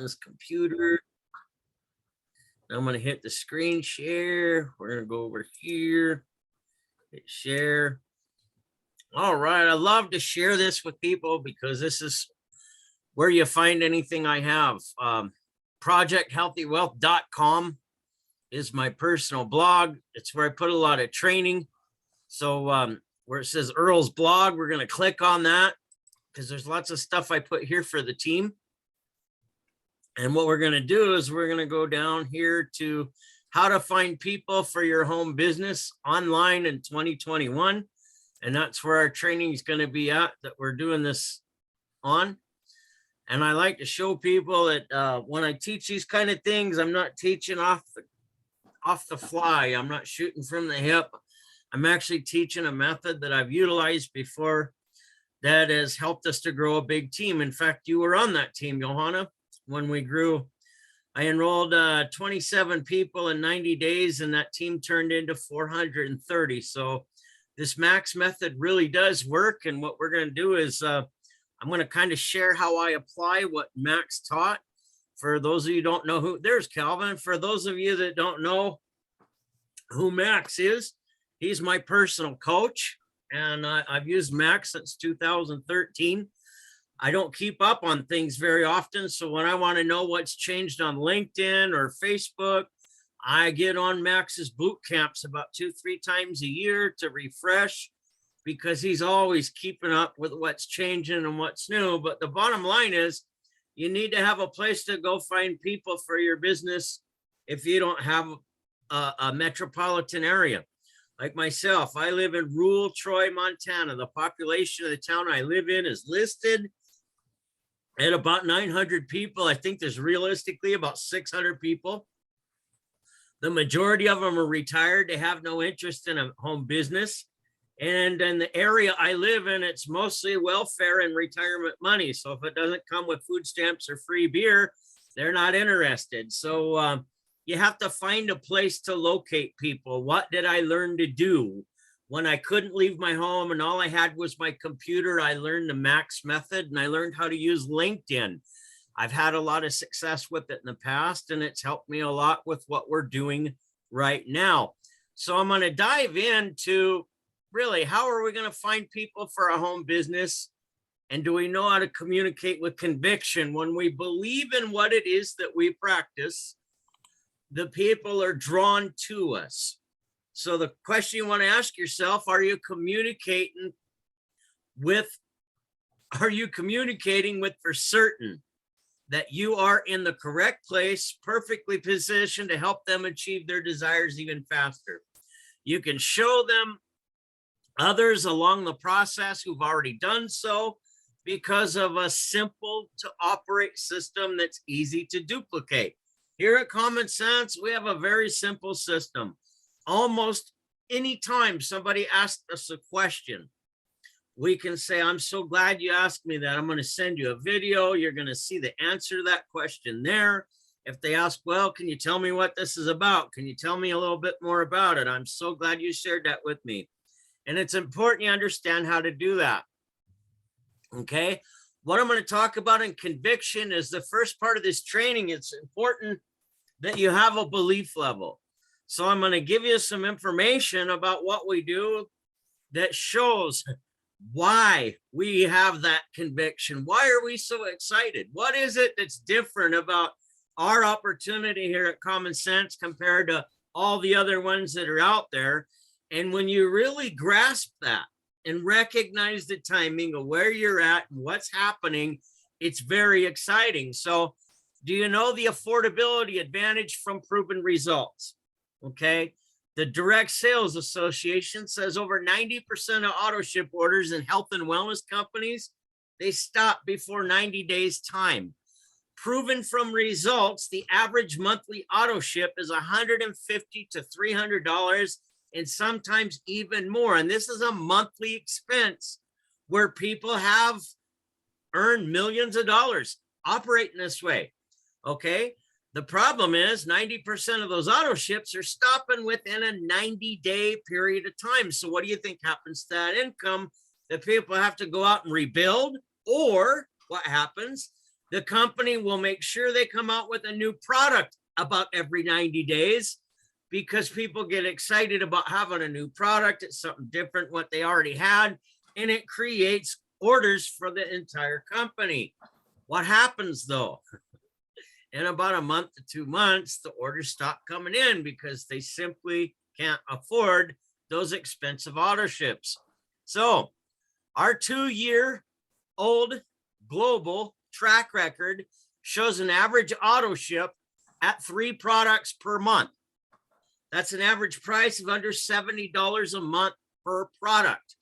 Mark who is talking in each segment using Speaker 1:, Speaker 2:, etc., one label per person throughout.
Speaker 1: this computer. I'm going to hit the screen share. We're going to go over here, hit share. All right. I love to share this with people because this is where you find anything I have. ProjectHealthyWealth.com is my personal blog. It's where I put a lot of training. So where it says Earl's blog, we're going to click on that because there's lots of stuff I put here for the team. And what we're going to do is we're going to go down here to how to find people for your home business online in 2021. And that's where our training is going to be at, that we're doing this on. And I like to show people that when I teach these kind of things, I'm not teaching off the fly. I'm not shooting from the hip. I'm actually teaching a method that I've utilized before that has helped us to grow a big team. In fact, you were on that team, Johanna, when we grew. I enrolled 27 people in 90 days, and that team turned into 430. So this Max method really does work. And what we're going to do is I'm going to kind of share how I apply what Max taught. For those of you who don't know who, there's Calvin. For those of you that don't know who Max is, he's my personal coach. And I've used Max since 2013. I don't keep up on things very often. So when I want to know what's changed on LinkedIn or Facebook, I get on Max's boot camps about 2-3 times a year to refresh, because he's always keeping up with what's changing and what's new. But the bottom line is you need to have a place to go find people for your business if you don't have a metropolitan area. Like myself, I live in rural Troy, Montana. The population of the town I live in is listed at about 900 people. I think there's realistically about 600 people. The majority of them are retired. They have no interest in a home business. And in the area I live in, it's mostly welfare and retirement money. So if it doesn't come with food stamps or free beer, they're not interested. So you have to find a place to locate people. What did I learn to do? When I couldn't leave my home and all I had was my computer, I learned the Max method, and I learned how to use LinkedIn. I've had a lot of success with it in the past, and it's helped me a lot with what we're doing right now. So I'm going to dive into really, how are we going to find people for a home business? And do we know how to communicate with conviction? When we believe in what it is that we practice, the people are drawn to us. So the question you want to ask yourself, are you communicating with for certain that you are in the correct place, perfectly positioned to help them achieve their desires even faster? You can show them others along the process who've already done so because of a simple to operate system that's easy to duplicate. Here at Common Sense, we have a very simple system. Almost anytime somebody asks us a question, we can say, I'm so glad you asked me that. I'm going to send you a video. You're going to see the answer to that question there. If they ask, well, can you tell me what this is about? Can you tell me a little bit more about it? I'm so glad you shared that with me. And it's important you understand how to do that. Okay. What I'm going to talk about in conviction is the first part of this training. It's important that you have a belief level. So I'm going to give you some information about what we do that shows why we have that conviction. Why are we so excited? What is it that's different about our opportunity here at Common Sense compared to all the other ones that are out there? And when you really grasp that and recognize the timing of where you're at and what's happening, it's very exciting. So do you know the affordability advantage from proven results? Okay. The Direct Sales Association says over 90% of auto ship orders in health and wellness companies, they stop before 90 days time. Proven from results, the average monthly auto ship is $150 to $300 and sometimes even more. And this is a monthly expense where people have earned millions of dollars operating this way. Okay. The problem is 90% of those auto ships are stopping within a 90-day period of time. So what do you think happens to that income? That people have to go out and rebuild, or what happens? The company will make sure they come out with a new product about every 90 days because people get excited about having a new product. It's something different what they already had, and it creates orders for the entire company. What happens though? In about a month to 2 months, the orders stop coming in because they simply can't afford those expensive auto ships. So our 2-year-old global track record shows an average auto ship at 3 products per month. That's an average price of under $70 a month per product.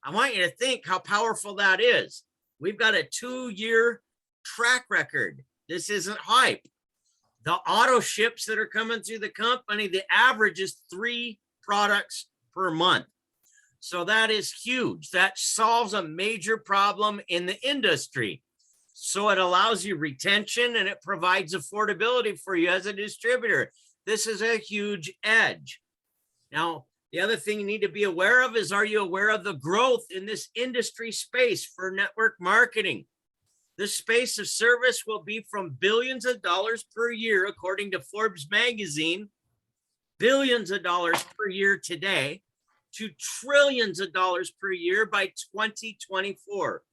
Speaker 1: I want you to think how powerful that is. We've got a 2-year track record. This isn't hype. The auto ships that are coming through the company, the average is 3 products per month. So that is huge. That solves a major problem in the industry. So it allows you retention and it provides affordability for you as a distributor. This is a huge edge. Now, the other thing you need to be aware of is, are you aware of the growth in this industry space for network marketing? This space of service will be from billions of dollars per year, according to Forbes magazine, billions of dollars per year today, to trillions of dollars per year by 2024.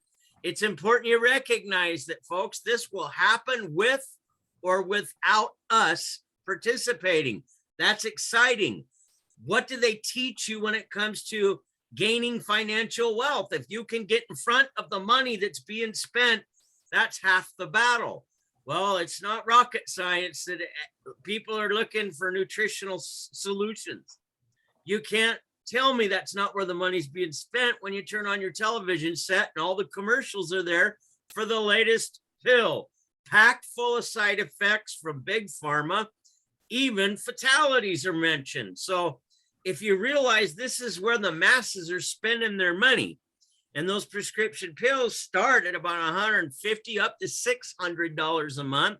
Speaker 1: It's important you recognize that, folks, this will happen with or without us participating. That's exciting. What do they teach you when it comes to gaining financial wealth? If you can get in front of the money that's being spent, that's half the battle. Well, it's not rocket science that people are looking for nutritional solutions. You can't tell me that's not where the money's being spent when you turn on your television set and all the commercials are there for the latest pill, packed full of side effects from big pharma. Even fatalities are mentioned. So if you realize this is where the masses are spending their money, and those prescription pills start at about $150 up to $600 a month,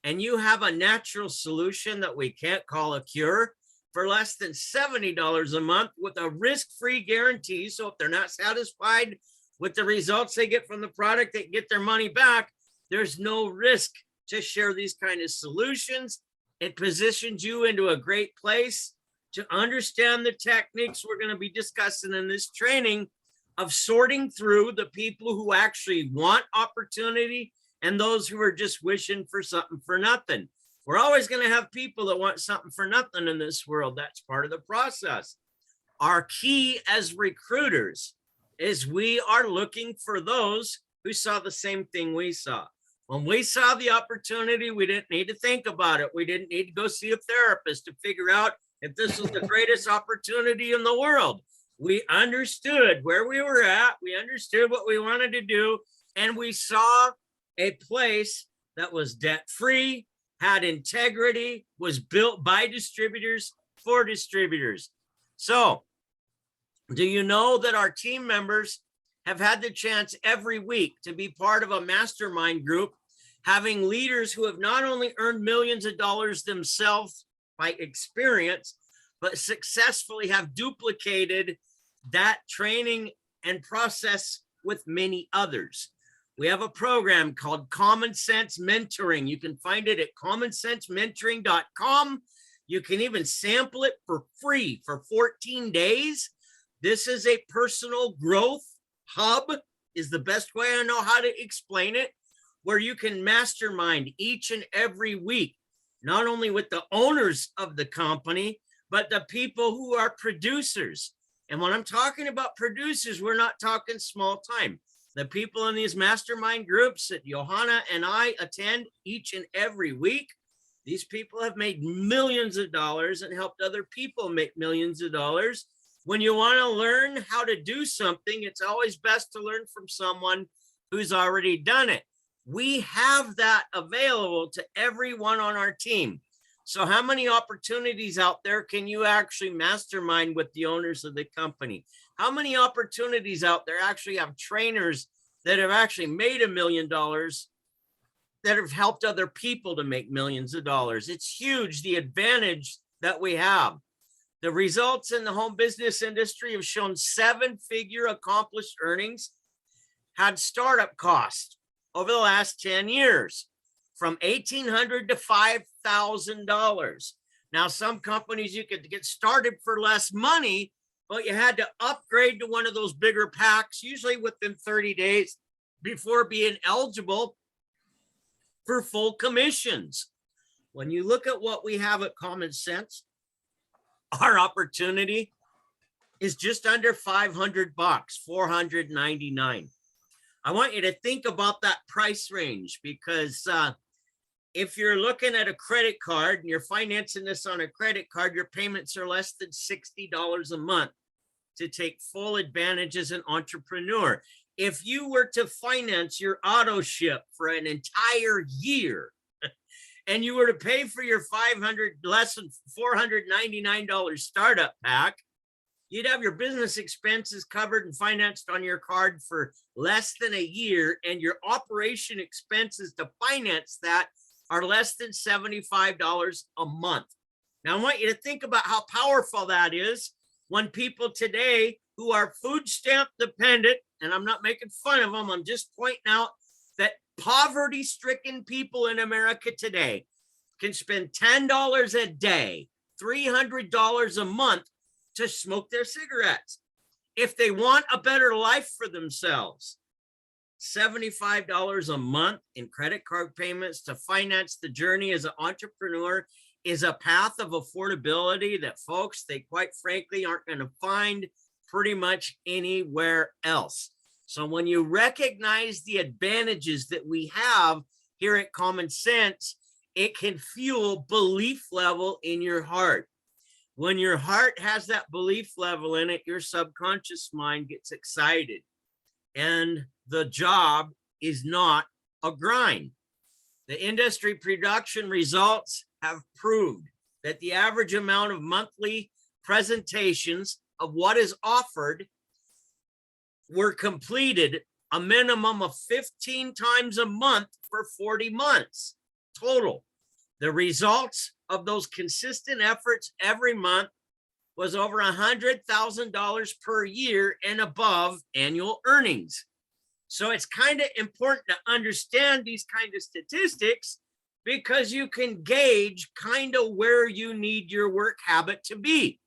Speaker 1: and you have a natural solution that we can't call a cure for less than $70 a month with a risk-free guarantee. So if they're not satisfied with the results they get from the product, they get their money back. There's no risk to share these kind of solutions. It positions you into a great place to understand the techniques we're going to be discussing in this training of sorting through the people who actually want opportunity and those who are just wishing for something for nothing. We're always going to have people that want something for nothing in this world. That's part of the process. Our key as recruiters is we are looking for those who saw the same thing we saw. When we saw the opportunity, we didn't need to think about it. We didn't need to go see a therapist to figure out if this was the greatest opportunity in the world. We understood where we were at. We understood what we wanted to do. And we saw a place that was debt-free, had integrity, was built by distributors for distributors. So, do you know that our team members have had the chance every week to be part of a mastermind group, having leaders who have not only earned millions of dollars themselves by experience, but successfully have duplicated that training and process with many others. We have a program called Common Sense Mentoring. You can find it at commonsensementoring.com. You can even sample it for free for 14 days. This is a personal growth hub, is the best way I know how to explain it, where you can mastermind each and every week, not only with the owners of the company, but the people who are producers. And when I'm talking about producers, we're not talking small time. The people in these mastermind groups that Johanna and I attend each and every week, these people have made millions of dollars and helped other people make millions of dollars. When you want to learn how to do something, it's always best to learn from someone who's already done it. We have that available to everyone on our team. So how many opportunities out there can you actually mastermind with the owners of the company? How many opportunities out there actually have trainers that have actually made $1 million that have helped other people to make millions of dollars? It's huge, the advantage that we have. The results in the home business industry have shown 7-figure accomplished earnings, had startup costs over the last 10 years, from $1,800 to $5,000. Now, some companies you could get started for less money, but you had to upgrade to one of those bigger packs, usually within 30 days before being eligible for full commissions. When you look at what we have at Common Sense, our opportunity is just under 500 bucks, 499. I want you to think about that price range, because if you're looking at a credit card and you're financing this on a credit card, your payments are less than $60 a month to take full advantage as an entrepreneur. If you were to finance your auto ship for an entire year and you were to pay for your less than $499 startup pack, you'd have your business expenses covered and financed on your card for less than a year, and your operation expenses to finance that are less than $75 a month. Now, I want you to think about how powerful that is when people today who are food stamp dependent, and I'm not making fun of them, I'm just pointing out that poverty-stricken people in America today can spend $10 a day, $300 a month to smoke their cigarettes. If they want a better life for themselves, $75 a month in credit card payments to finance the journey as an entrepreneur is a path of affordability that, folks, they quite frankly aren't going to find pretty much anywhere else. So when you recognize the advantages that we have here at Common Sense, it can fuel belief level in your heart. When your heart has that belief level in it, your subconscious mind gets excited. And the job is not a grind. The industry production results have proved that the average amount of monthly presentations of what is offered were completed a minimum of 15 times a month for 40 months total. The results of those consistent efforts every month was over $100,000 per year and above annual earnings. So it's kind of important to understand these kind of statistics, because you can gauge kind of where you need your work habit to be.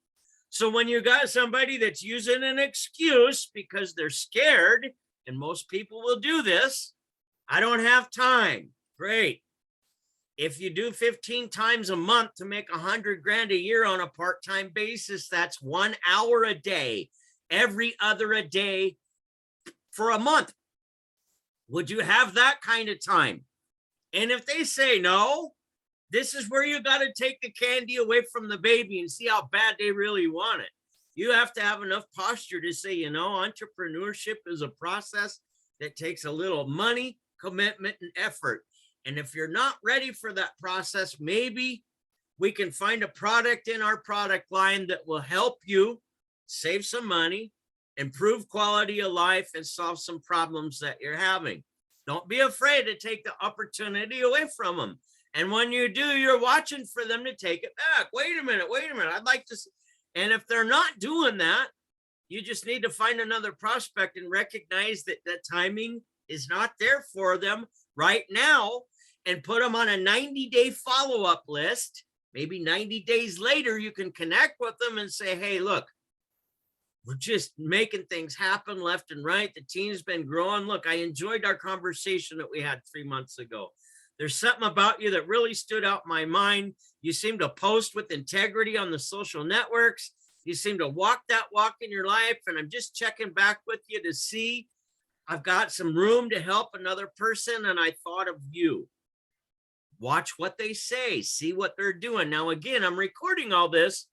Speaker 1: So when you got somebody that's using an excuse because they're scared, and most people will do this, I don't have time. Great. If you do 15 times a month to make 100 grand a year on a part-time basis, that's 1 hour a day, every other a day for a month. Would you have that kind of time? And if they say no, this is where you got to take the candy away from the baby and see how bad they really want it. You have to have enough posture to say, you know, entrepreneurship is a process that takes a little money, commitment, and effort. And if you're not ready for that process, maybe we can find a product in our product line that will help you save some money, improve quality of life, and solve some problems that you're having. Don't be afraid to take the opportunity away from them. And when you do, you're watching for them to take it back. Wait a minute. I'd like to. And if they're not doing that, you just need to find another prospect and recognize that the timing is not there for them right now, and put them on a 90-day follow-up list. Maybe 90 days later, you can connect with them and say, hey, look, we're just making things happen left and right. The team's been growing. Look, I enjoyed our conversation that we had 3 months ago. There's something about you that really stood out in my mind. You seem to post with integrity on the social networks. You seem to walk that walk in your life. And I'm just checking back with you to see I've got some room to help another person. And I thought of you. Watch what they say, see what they're doing. Now, again, I'm recording all this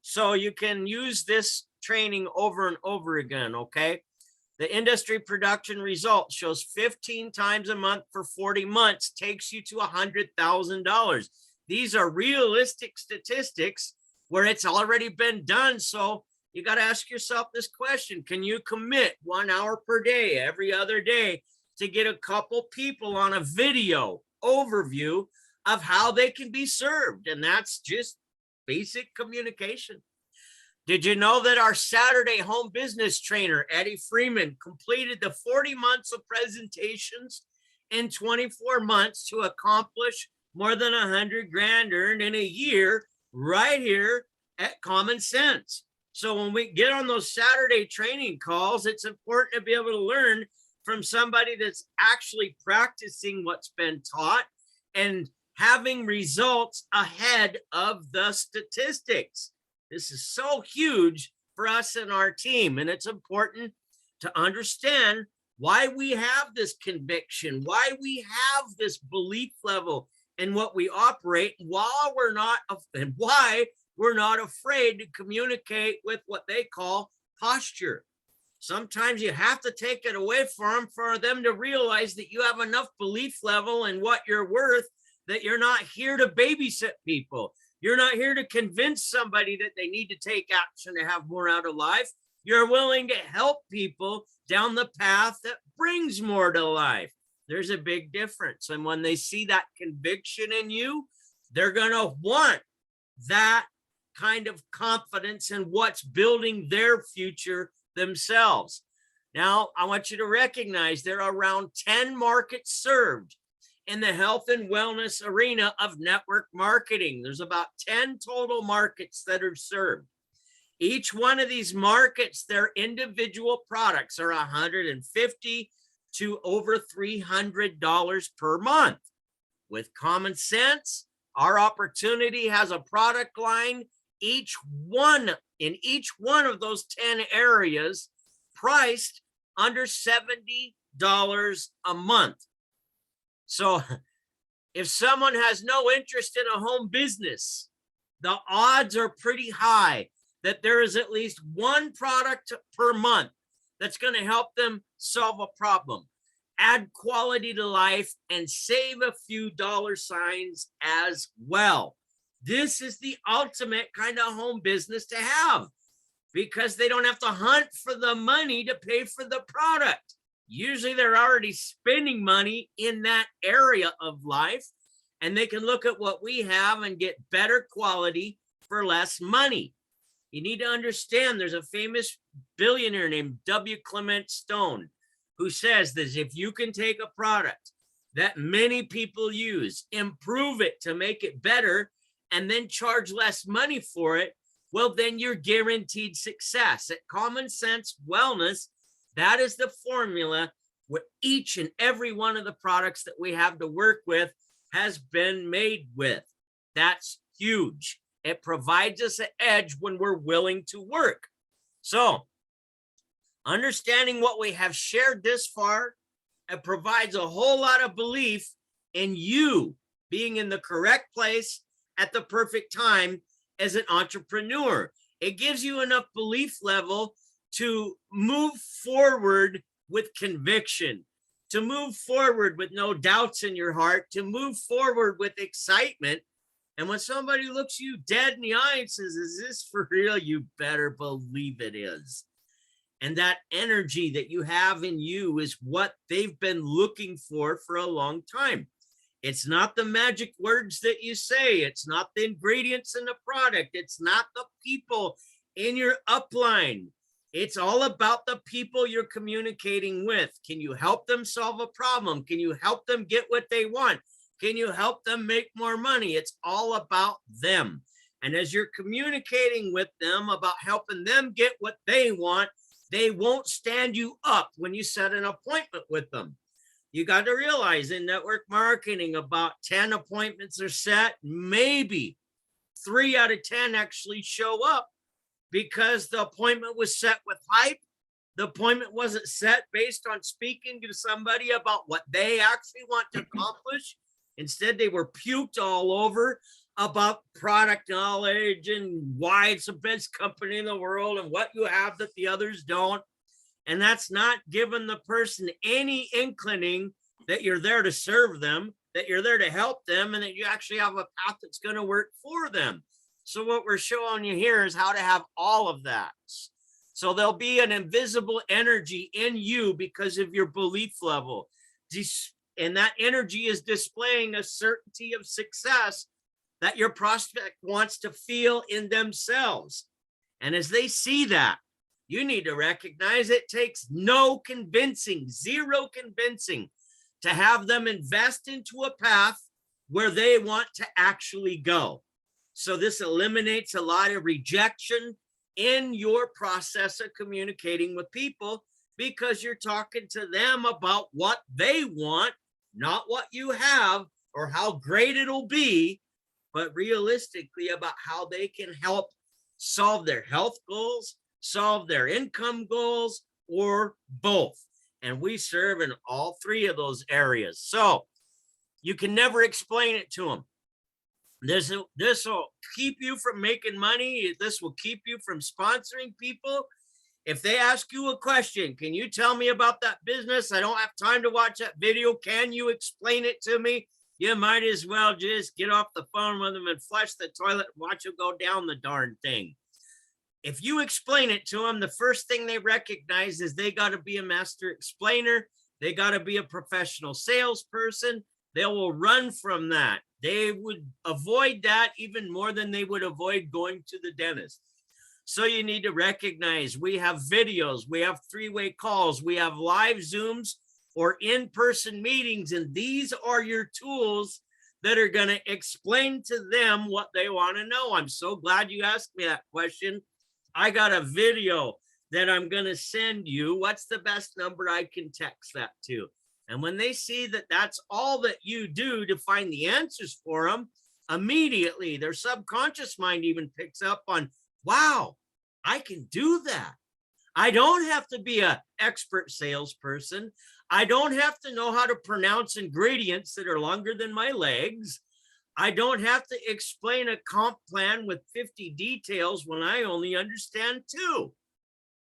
Speaker 1: so you can use this training over and over again, okay? The industry production result shows 15 times a month for 40 months takes you to $100,000. These are realistic statistics where it's already been done. So you got to ask yourself this question: can you commit 1 hour per day, every other day, to get a couple people on a video overview of how they can be served? And that's just basic communication. Did you know that our Saturday home business trainer, Eddie Freeman, completed the 40 months of presentations in 24 months to accomplish more than 100 grand earned in a year right here at Common Sense. So when we get on those Saturday training calls, it's important to be able to learn from somebody that's actually practicing what's been taught and having results ahead of the statistics. This is so huge for us and our team. And it's important to understand why we have this conviction, why we have this belief level in what we operate, and why we're not afraid to communicate with what they call posture. Sometimes you have to take it away from them for them to realize that you have enough belief level in what you're worth, that you're not here to babysit people. You're not here to convince somebody that they need to take action to have more out of life. You're willing to help people down the path that brings more to life. There's a big difference. And when they see that conviction in you, they're going to want that kind of confidence in what's building their future themselves. Now, I want you to recognize there are around 10 markets served in the health and wellness arena of network marketing. There's about 10 total markets that are served. Each one of these markets, their individual products are $150 to over $300 per month. With Common Sense, our opportunity has a product line, in each one of those 10 areas priced under $70 a month. So if someone has no interest in a home business, the odds are pretty high that there is at least one product per month that's going to help them solve a problem, add quality to life, and save a few dollar signs as well. This is the ultimate kind of home business to have, because they don't have to hunt for the money to pay for the product. Usually they're already spending money in that area of life, and they can look at what we have and get better quality for less money. You need to understand there's a famous billionaire named W. Clement Stone who says that if you can take a product that many people use, improve it to make it better, and then charge less money for it, well, then you're guaranteed success. At Common Sense Wellness, that is the formula where each and every one of the products that we have to work with has been made with. That's huge. It provides us an edge when we're willing to work. So, understanding what we have shared this far, it provides a whole lot of belief in you being in the correct place at the perfect time as an entrepreneur. It gives you enough belief level to move forward with conviction, to move forward with no doubts in your heart, to move forward with excitement. And when somebody looks you dead in the eye and says, "Is this for real?" you better believe it is. And that energy that you have in you is what they've been looking for a long time. It's not the magic words that you say. It's not the ingredients in the product. It's not the people in your upline. It's all about the people you're communicating with. Can you help them solve a problem? Can you help them get what they want? Can you help them make more money? It's all about them. And as you're communicating with them about helping them get what they want, they won't stand you up when you set an appointment with them. You got to realize in network marketing, about 10 appointments are set. Maybe 3 out of 10 actually show up because the appointment was set with hype. The appointment wasn't set based on speaking to somebody about what they actually want to accomplish. Instead, they were puked all over about product knowledge and why it's the best company in the world and what you have that the others don't. And that's not giving the person any inclining that you're there to serve them, that you're there to help them, and that you actually have a path that's going to work for them. So what we're showing you here is how to have all of that. So there'll be an invisible energy in you because of your belief level. And that energy is displaying a certainty of success that your prospect wants to feel in themselves. And as they see that, you need to recognize it takes no convincing, zero convincing to have them invest into a path where they want to actually go. So this eliminates a lot of rejection in your process of communicating with people, because you're talking to them about what they want, not what you have or how great it'll be, but realistically about how they can help solve their health goals, solve their income goals, or both. And we serve in all three of those areas. So you can never explain it to them. This will keep you from making money. This will keep you from sponsoring people. If they ask you a question, can you tell me about that business? I don't have time to watch that video. Can you explain it to me? You might as well just get off the phone with them and flush the toilet and watch them go down the darn thing. If you explain it to them, the first thing they recognize is they got to be a master explainer. They got to be a professional salesperson. They will run from that. They would avoid that even more than they would avoid going to the dentist. So you need to recognize we have videos, we have three-way calls, we have live Zooms or in-person meetings, and these are your tools that are going to explain to them what they want to know. I'm so glad you asked me that question. I got a video that I'm going to send you. What's the best number I can text that to? And when they see that that's all that you do to find the answers for them, immediately their subconscious mind even picks up on, wow, I can do that. I don't have to be an expert salesperson. I don't have to know how to pronounce ingredients that are longer than my legs. I don't have to explain a comp plan with 50 details when I only understand 2.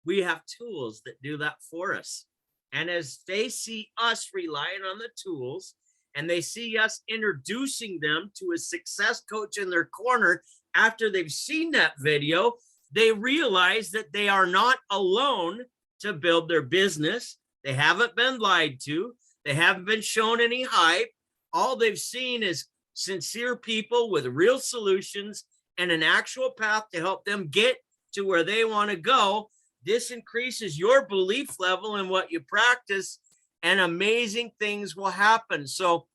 Speaker 1: We have tools that do that for us. And as they see us relying on the tools and they see us introducing them to a success coach in their corner after they've seen that video, they realize that they are not alone to build their business. They haven't been lied to. They haven't been shown any hype. All they've seen is sincere people with real solutions and an actual path to help them get to where they want to go. This increases your belief level in what you practice, and amazing things will happen. So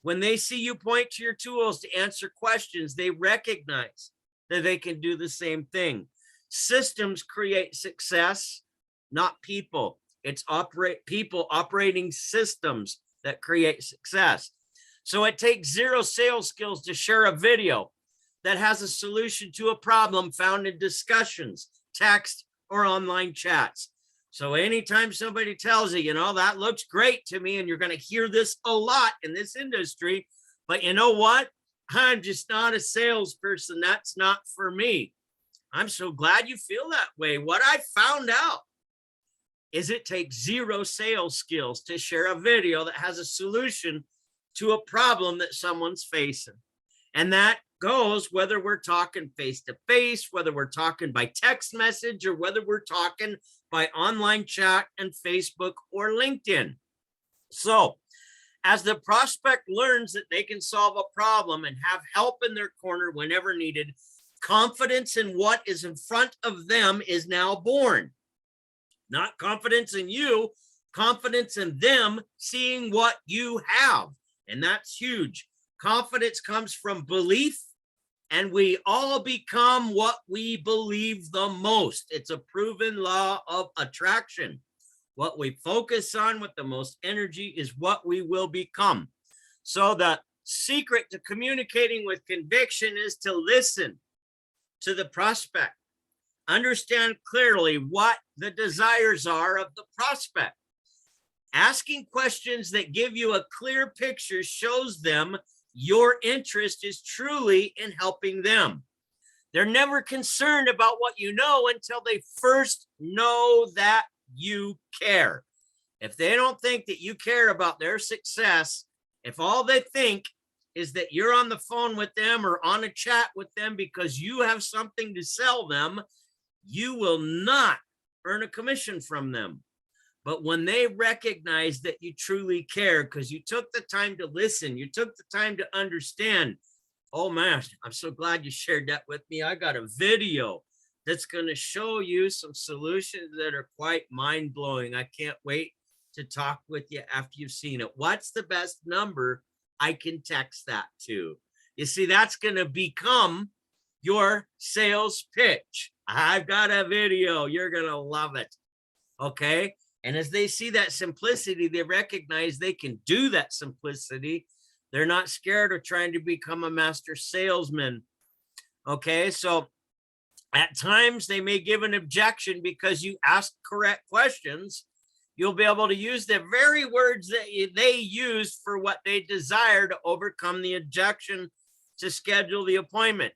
Speaker 1: when they see you point to your tools to answer questions, they recognize that they can do the same thing. Systems create success, not people. It's people operating systems that create success. So it takes 0 sales skills to share a video that has a solution to a problem found in discussions, text, or online chats. So anytime somebody tells you, you know, that looks great to me, and you're going to hear this a lot in this industry, but you know what? I'm just not a salesperson. That's not for me. I'm so glad you feel that way. What I found out is it takes 0 sales skills to share a video that has a solution to a problem that someone's facing. And that goes whether we're talking face-to-face, whether we're talking by text message, or whether we're talking by online chat and Facebook or LinkedIn. So as the prospect learns that they can solve a problem and have help in their corner whenever needed, confidence in what is in front of them is now born. Not confidence in you, confidence in them seeing what you have. And that's huge. Confidence comes from belief, and we all become what we believe the most. It's a proven law of attraction. What we focus on with the most energy is what we will become. So the secret to communicating with conviction is to listen to the prospect. Understand clearly what the desires are of the prospect. Asking questions that give you a clear picture shows them your interest is truly in helping them. They're never concerned about what you know until they first know that you care. If they don't think that you care about their success, if all they think is that you're on the phone with them or on a chat with them because you have something to sell them, you will not earn a commission from them. But when they recognize that you truly care because you took the time to listen, you took the time to understand, oh man, I'm so glad you shared that with me. I got a video that's going to show you some solutions that are quite mind-blowing. I can't wait to talk with you after you've seen it? What's the best number I can text that to? You see, that's going to become your sales pitch. I've got a video. You're going to love it. Okay. And as they see that simplicity, they recognize they can do that simplicity. They're not scared of trying to become a master salesman. Okay. So at times they may give an objection because you ask correct questions. You'll be able to use the very words that they use for what they desire to overcome the objection to schedule the appointment.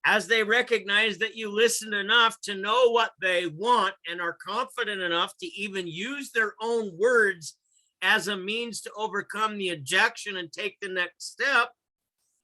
Speaker 1: As they recognize that you listen enough to know what they want and are confident enough to even use their own words as a means to overcome the objection and take the next step,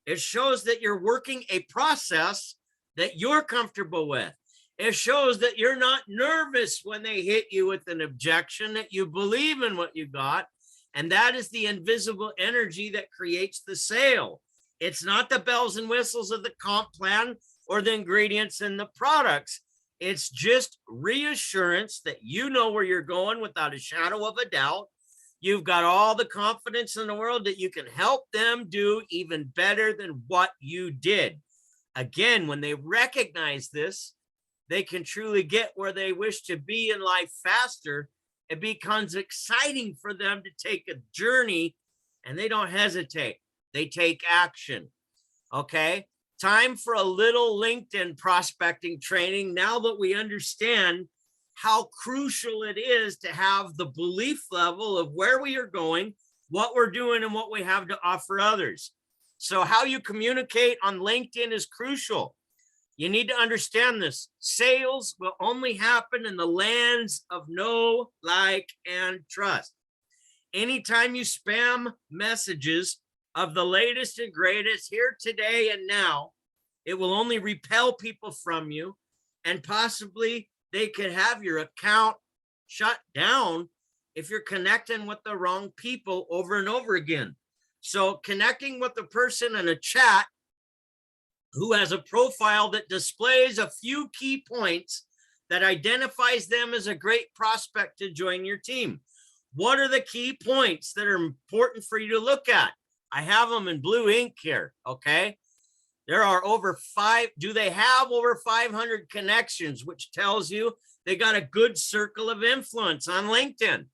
Speaker 1: it shows that you're working a process that you're comfortable with. It shows that you're not nervous when they hit you with an objection, that you believe in what you got. And that is the invisible energy that creates the sale. It's not the bells and whistles of the comp plan or the ingredients in the products. It's just reassurance that you know where you're going without a shadow of a doubt. You've got all the confidence in the world that you can help them do even better than what you did. Again, when they recognize this, they can truly get where they wish to be in life faster. It becomes exciting for them to take a journey, and they don't hesitate. They take action. Okay. Time for a little LinkedIn prospecting training. Now that we understand how crucial it is to have the belief level of where we are going, what we're doing, and what we have to offer others. So how you communicate on LinkedIn is crucial. You need to understand this. Sales will only happen in the lands of know, like, and trust. Anytime you spam messages of the latest and greatest here today and now, it will only repel people from you, and possibly they could have your account shut down if you're connecting with the wrong people over and over again. So connecting with a person in a chat who has a profile that displays a few key points that identifies them as a great prospect to join your team. What are the key points that are important for you to look at? I have them in blue ink here, okay? There are do they have over 500 connections, which tells you they got a good circle of influence on LinkedIn?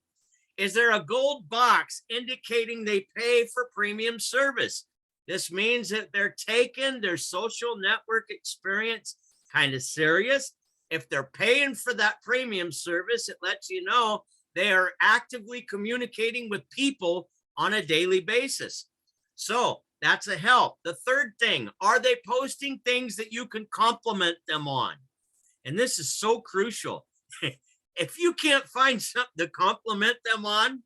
Speaker 1: Is there a gold box indicating they pay for premium service? This means that they're taking their social network experience kind of serious. If they're paying for that premium service, it lets you know they are actively communicating with people on a daily basis. So that's a help. The third thing, are they posting things that you can compliment them on? And this is so crucial. If you can't find something to compliment them on,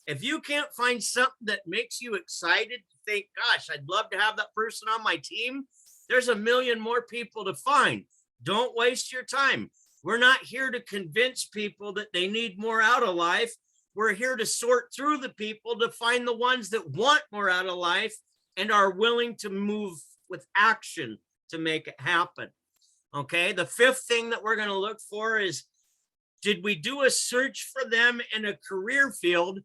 Speaker 1: if you can't find something that makes you excited to think, gosh, I'd love to have that person on my team, there's a million more people to find. Don't waste your time. We're not here to convince people that they need more out of life. We're here to sort through the people to find the ones that want more out of life and are willing to move with action to make it happen. Okay. The fifth thing that we're going to look for is, did we do a search for them in a career field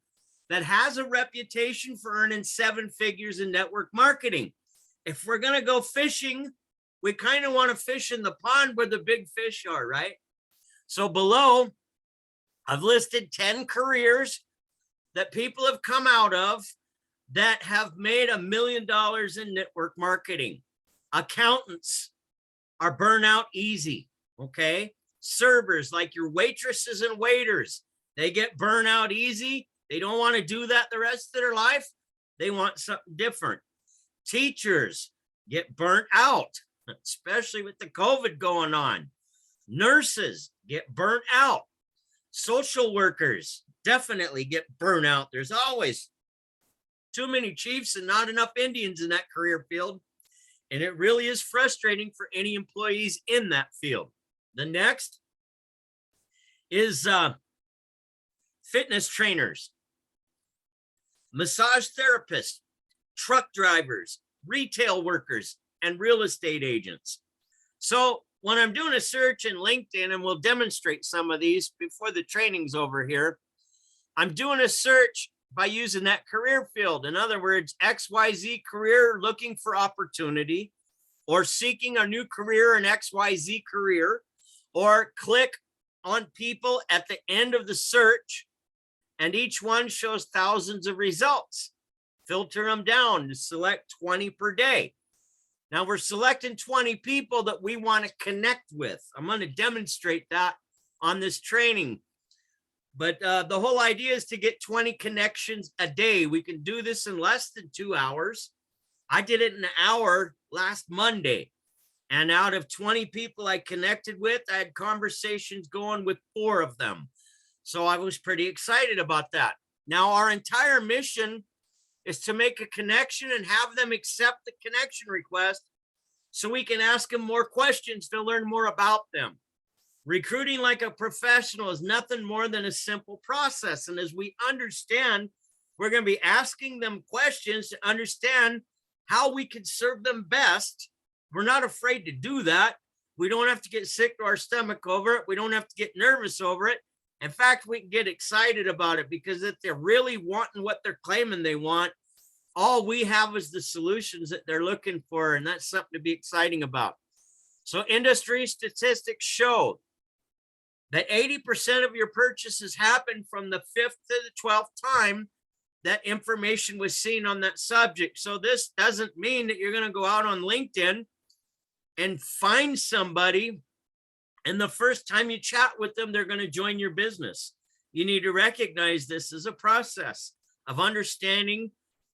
Speaker 1: that has a reputation for earning 7 figures in network marketing? If we're going to go fishing, we kind of want to fish in the pond where the big fish are, right? So below, I've listed 10 careers that people have come out of that have made $1 million in network marketing. Accountants are burnout easy, okay? Servers, like your waitresses and waiters, they get burnout easy. They don't want to do that the rest of their life. They want something different. Teachers get burnt out, especially with the COVID going on. Nurses get burnt out. Social workers definitely get burnt out. There's always too many chiefs and not enough Indians in that career field. And it really is frustrating for any employees in that field. The next is fitness trainers, massage therapists, truck drivers, retail workers, and real estate agents. So when I'm doing a search in LinkedIn, and we'll demonstrate some of these before the training's over here, I'm doing a search by using that career field. In other words, XYZ career, looking for opportunity, or seeking a new career in XYZ career, or click on people at the end of the search, and each one shows thousands of results. Filter them down to select 20 per day. Now we're selecting 20 people that we want to connect with. I'm going to demonstrate that on this training. But the whole idea is to get 20 connections a day. We can do this in less than 2 hours. I did it in an hour last Monday. And out of 20 people I connected with, I had conversations going with 4 of them. So I was pretty excited about that. Now, our entire mission is to make a connection and have them accept the connection request so we can ask them more questions to learn more about them. Recruiting like a professional is nothing more than a simple process. And as we understand, we're going to be asking them questions to understand how we can serve them best. We're not afraid to do that. We don't have to get sick to our stomach over it. We don't have to get nervous over it. In fact, we can get excited about it, because if they're really wanting what they're claiming they want, all we have is the solutions that they're looking for. And that's something to be exciting about. So industry statistics show that 80% of your purchases happen from the 5th to the 12th time that information was seen on that subject. So this doesn't mean that you're going to go out on LinkedIn and find somebody, and the first time you chat with them, they're going to join your business. You need to recognize this as a process of understanding.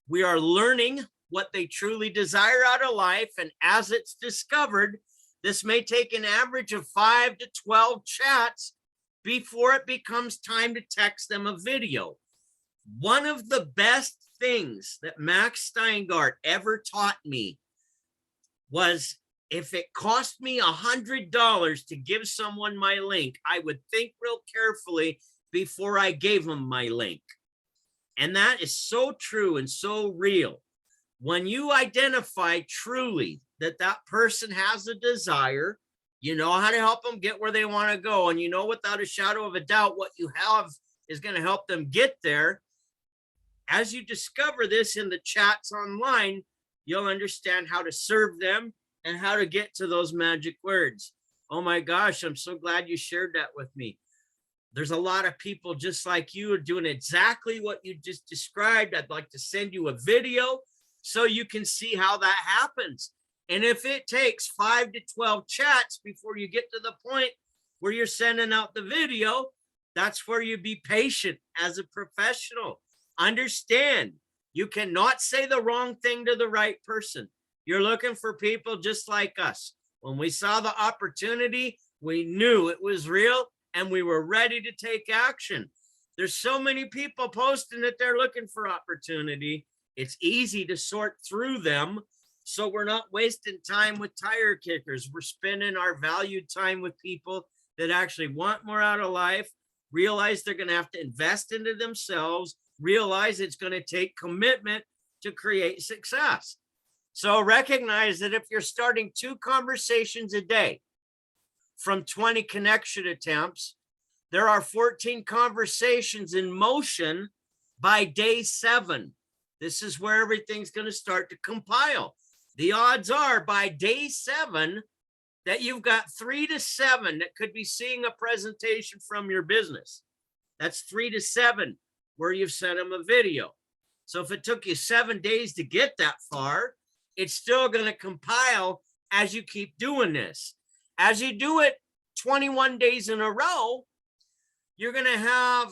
Speaker 1: We are learning what they truly desire out of life. And as it's discovered, this may take an average of 5 to 12 chats before it becomes time to text them a video. One of the best things that Max Steingart ever taught me was, if it cost me $100 to give someone my link, I would think real carefully before I gave them my link. And that is so true and so real. When you identify truly that that person has a desire, you know how to help them get where they want to go, and you know without a shadow of a doubt what you have is going to help them get there. As you discover this in the chats online, you'll understand how to serve them and how to get to those magic words. Oh my gosh, I'm so glad you shared that with me. There's a lot of people just like you are doing exactly what you just described. I'd like to send you a video so you can see how that happens. And if it takes 5 to 12 chats before you get to the point where you're sending out the video, that's where you be patient as a professional. Understand, you cannot say the wrong thing to the right person. You're looking for people just like us. When we saw the opportunity, we knew it was real and we were ready to take action. There's so many people posting that they're looking for opportunity. It's easy to sort through them, so we're not wasting time with tire kickers. We're spending our valued time with people that actually want more out of life, realize they're going to have to invest into themselves, realize it's going to take commitment to create success. So recognize that if you're starting 2 conversations a day from 20 connection attempts, there are 14 conversations in motion by day 7. This is where everything's going to start to compile. The odds are by day 7 that you've got 3 to 7 that could be seeing a presentation from your business. That's 3 to 7 where you've sent them a video. So if it took you 7 days to get that far, it's still going to compile as you keep doing this. As you do it 21 days in a row, you're going to have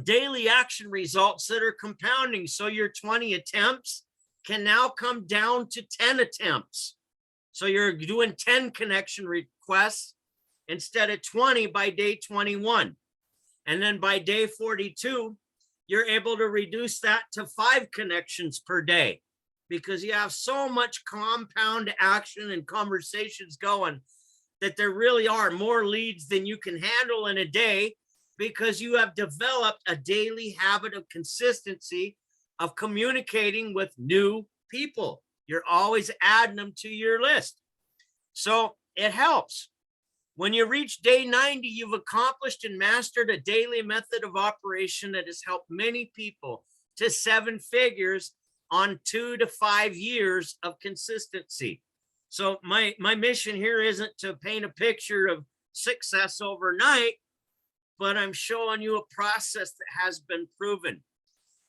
Speaker 1: daily action results that are compounding. So your 20 attempts can now come down to 10 attempts. So you're doing 10 connection requests instead of 20 by day 21. And then by day 42, you're able to reduce that to 5 connections per day, because you have so much compound action and conversations going that there really are more leads than you can handle in a day, because you have developed a daily habit of consistency of communicating with new people. You're always adding them to your list. So it helps. When you reach day 90, you've accomplished and mastered a daily method of operation that has helped many people to 7 figures on 2 to 5 years of consistency. So my mission here isn't to paint a picture of success overnight, but I'm showing you a process that has been proven.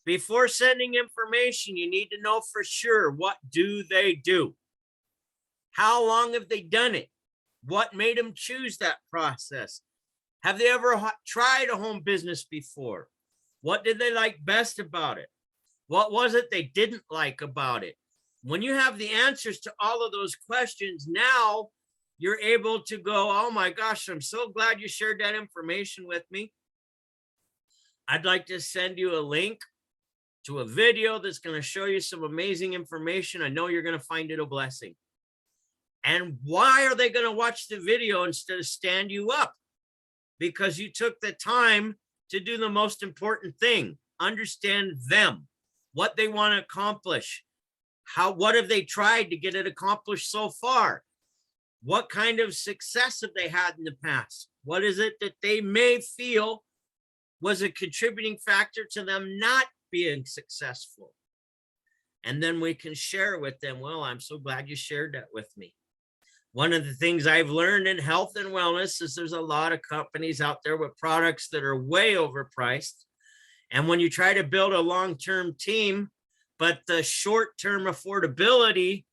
Speaker 1: Before sending information, you need to know for sure, what do they do? How long have they done it? What made them choose that process? Have they ever tried a home business before? What did they like best about it? What was it they didn't like about it? When you have the answers to all of those questions, now you're able to go, oh my gosh, I'm so glad you shared that information with me. I'd like to send you a link to a video that's going to show you some amazing information. I know you're going to find it a blessing. And why are they going to watch the video instead of stand you up? Because you took the time to do the most important thing. Understand them, what they want to accomplish. What have they tried to get it accomplished so far? What kind of success have they had in the past? What is it that they may feel was a contributing factor to them not being successful? And then we can share with them, well, I'm so glad you shared that with me. One of the things I've learned in health and wellness is there's a lot of companies out there with products that are way overpriced. And when you try to build a long-term team, but the short-term affordability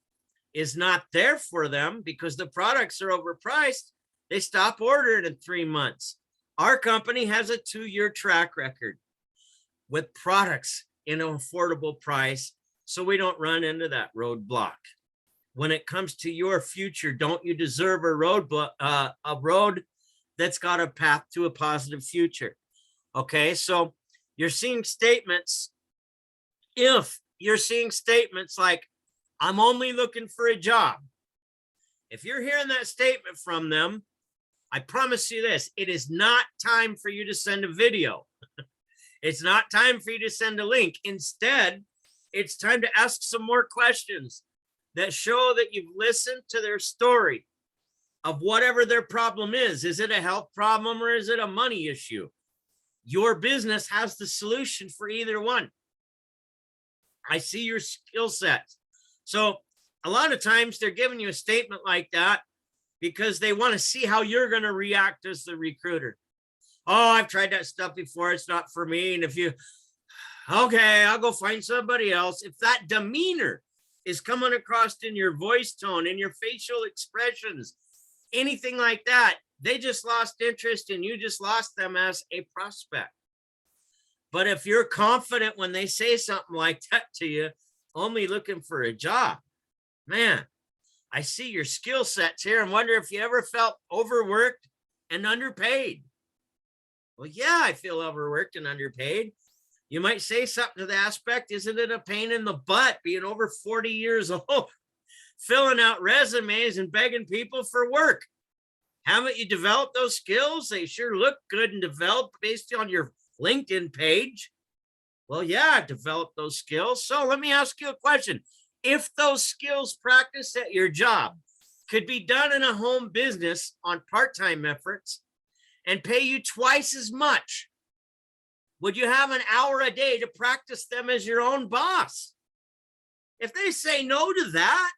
Speaker 1: is not there for them because the products are overpriced, they stop ordering in 3 months. Our company has a 2-year track record with products in an affordable price, so we don't run into that roadblock. When it comes to your future, don't you deserve a road that's got a path to a positive future? Okay, so you're seeing statements. If you're seeing statements like, I'm only looking for a job, if you're hearing that statement from them, I promise you this, it is not time for you to send a video. It's not time for you to send a link. Instead, it's time to ask some more questions that show that you've listened to their story of whatever their problem is. Is it a health problem or is it a money issue? Your business has the solution for either one. I see your skill sets. So a lot of times they're giving you a statement like that because they want to see how you're going to react as the recruiter. Oh, I've tried that stuff before. It's not for me. And if you, okay, I'll go find somebody else. If that demeanor is coming across in your voice tone, in your facial expressions, anything like that, they just lost interest and you just lost them as a prospect. But if you're confident when they say something like that to you, only looking for a job, man, I see your skill sets here and wonder if you ever felt overworked and underpaid. Well, yeah, I feel overworked and underpaid. You might say something to the aspect, isn't it a pain in the butt being over 40 years old, filling out resumes and begging people for work? Haven't you developed those skills? They sure look good and developed based on your LinkedIn page. Well, yeah, I've developed those skills. So let me ask you a question. If those skills practiced at your job could be done in a home business on part-time efforts and pay you twice as much, would you have an hour a day to practice them as your own boss? If they say no to that,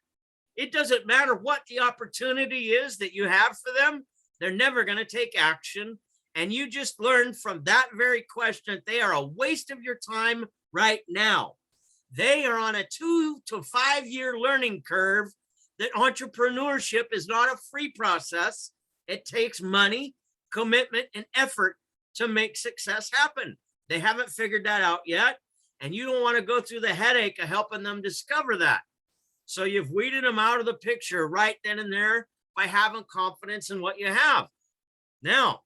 Speaker 1: it doesn't matter what the opportunity is that you have for them, they're never going to take action. And you just learned from that very question that they are a waste of your time right now. They are on a 2 to 5 year learning curve, that entrepreneurship is not a free process. It takes money, commitment, and effort to make success happen. They haven't figured that out yet. And you don't want to go through the headache of helping them discover that. So you've weeded them out of the picture right then and there by having confidence in what you have. Now,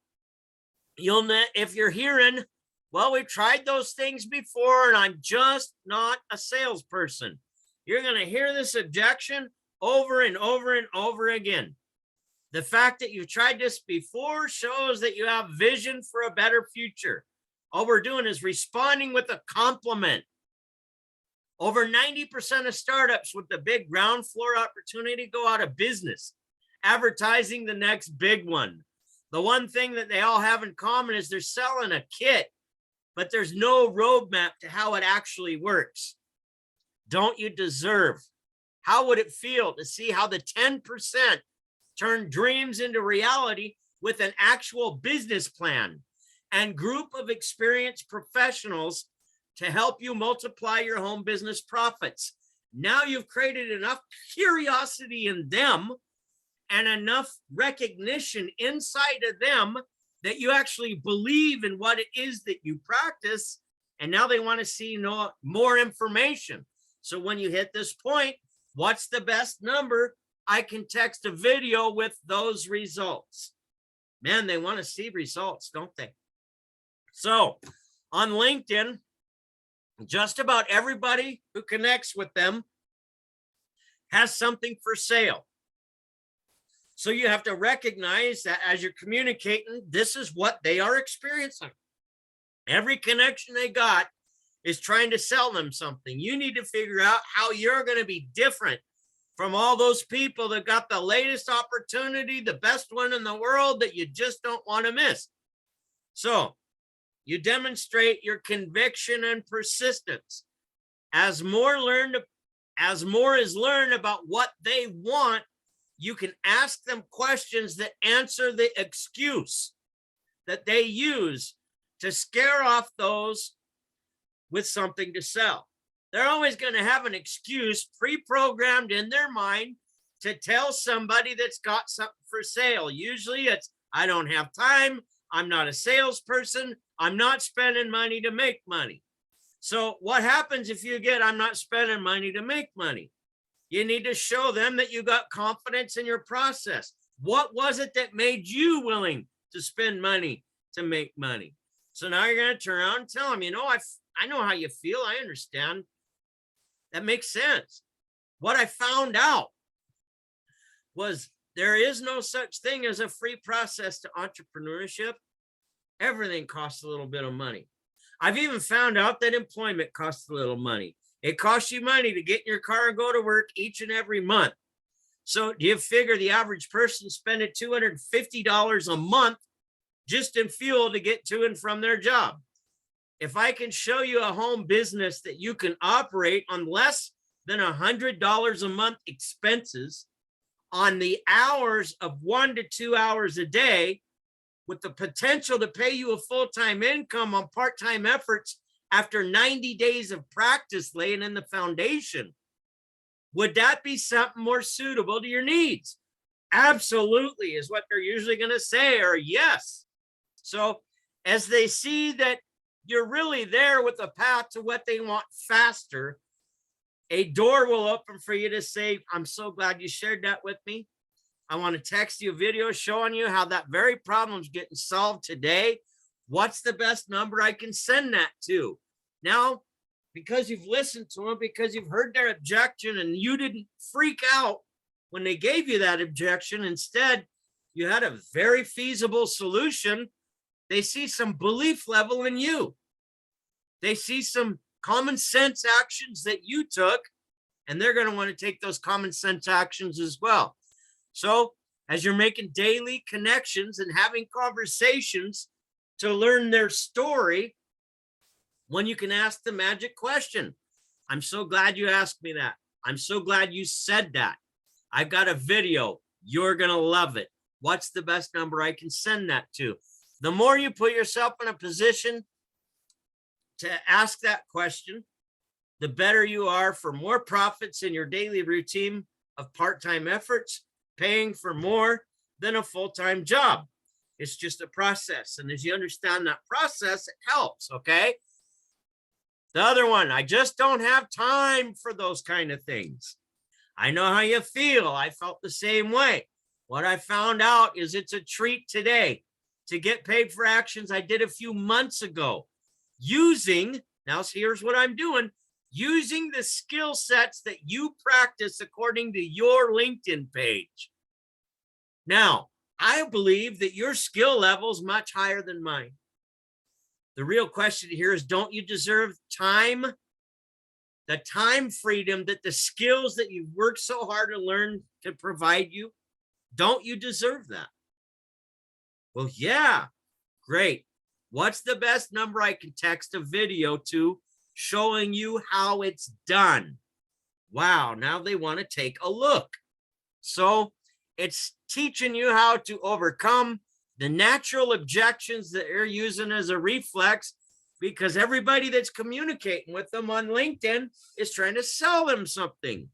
Speaker 1: if you're hearing, well, we've tried those things before and I'm just not a salesperson, you're going to hear this objection over and over and over again. The fact that you've tried this before shows that you have vision for a better future. All we're doing is responding with a compliment. Over 90% of startups with the big ground floor opportunity go out of business advertising the next big one. The one thing that they all have in common is they're selling a kit, but there's no roadmap to how it actually works. Don't you deserve? How would it feel to see how the 10% turn dreams into reality with an actual business plan and group of experienced professionals to help you multiply your home business profits? Now you've created enough curiosity in them and enough recognition inside of them that you actually believe in what it is that you practice. And now they want to see more information. So when you hit this point, what's the best number? I can text a video with those results. Man, they want to see results, don't they? So on LinkedIn, just about everybody who connects with them has something for sale. So you have to recognize that as you're communicating, this is what they are experiencing. Every connection they got is trying to sell them something. You need to figure out how you're going to be different from all those people that got the latest opportunity, the best one in the world that you just don't want to miss. So you demonstrate your conviction and persistence. As more is learned about what they want, you can ask them questions that answer the excuse that they use to scare off those with something to sell. They're always going to have an excuse pre-programmed in their mind to tell somebody that's got something for sale. Usually it's, I don't have time. I'm not a salesperson. I'm not spending money to make money. So what happens if you get, I'm not spending money to make money? You need to show them that you got confidence in your process. What was it that made you willing to spend money to make money? So now you're going to turn around and tell them, I know how you feel. I understand. That makes sense. What I found out was there is no such thing as a free process to entrepreneurship. Everything costs a little bit of money. I've even found out that employment costs a little money. It costs you money to get in your car and go to work each and every month. So do you figure the average person spending $250 a month just in fuel to get to and from their job? If I can show you a home business that you can operate on less than $100 a month expenses on the hours of 1 to 2 hours a day, with the potential to pay you a full-time income on part-time efforts after 90 days of practice laying in the foundation, would that be something more suitable to your needs? Absolutely, is what they're usually going to say, or yes. So as they see that you're really there with a path to what they want faster, a door will open for you to say, I'm so glad you shared that with me. I want to text you a video showing you how that very problem is getting solved today. What's the best number I can send that to? Now, because you've listened to them, because you've heard their objection and you didn't freak out when they gave you that objection, instead, you had a very feasible solution. They see some belief level in you. They see some common sense actions that you took, and they're going to want to take those common sense actions as well. So as you're making daily connections and having conversations to learn their story, when you can ask the magic question, I'm so glad you asked me that. I'm so glad you said that. I've got a video. You're going to love it. What's the best number I can send that to? The more you put yourself in a position to ask that question, the better you are for more profits in your daily routine of part-time efforts, paying for more than a full-time job. It's just a process. And as you understand that process, it helps, okay? The other one, I just don't have time for those kind of things. I know how you feel. I felt the same way. What I found out is it's a treat today to get paid for actions I did a few months ago using, now here's what I'm doing, using the skill sets that you practice according to your LinkedIn page. Now, I believe that your skill level is much higher than mine. The real question here is, don't you deserve time? The time freedom that the skills that you've worked so hard to learn to provide you? Don't you deserve that? Well, yeah, great. What's the best number I can text a video to showing you how it's done? Wow, now they want to take a look. So it's teaching you how to overcome the natural objections that you're using as a reflex, because everybody that's communicating with them on LinkedIn is trying to sell them something.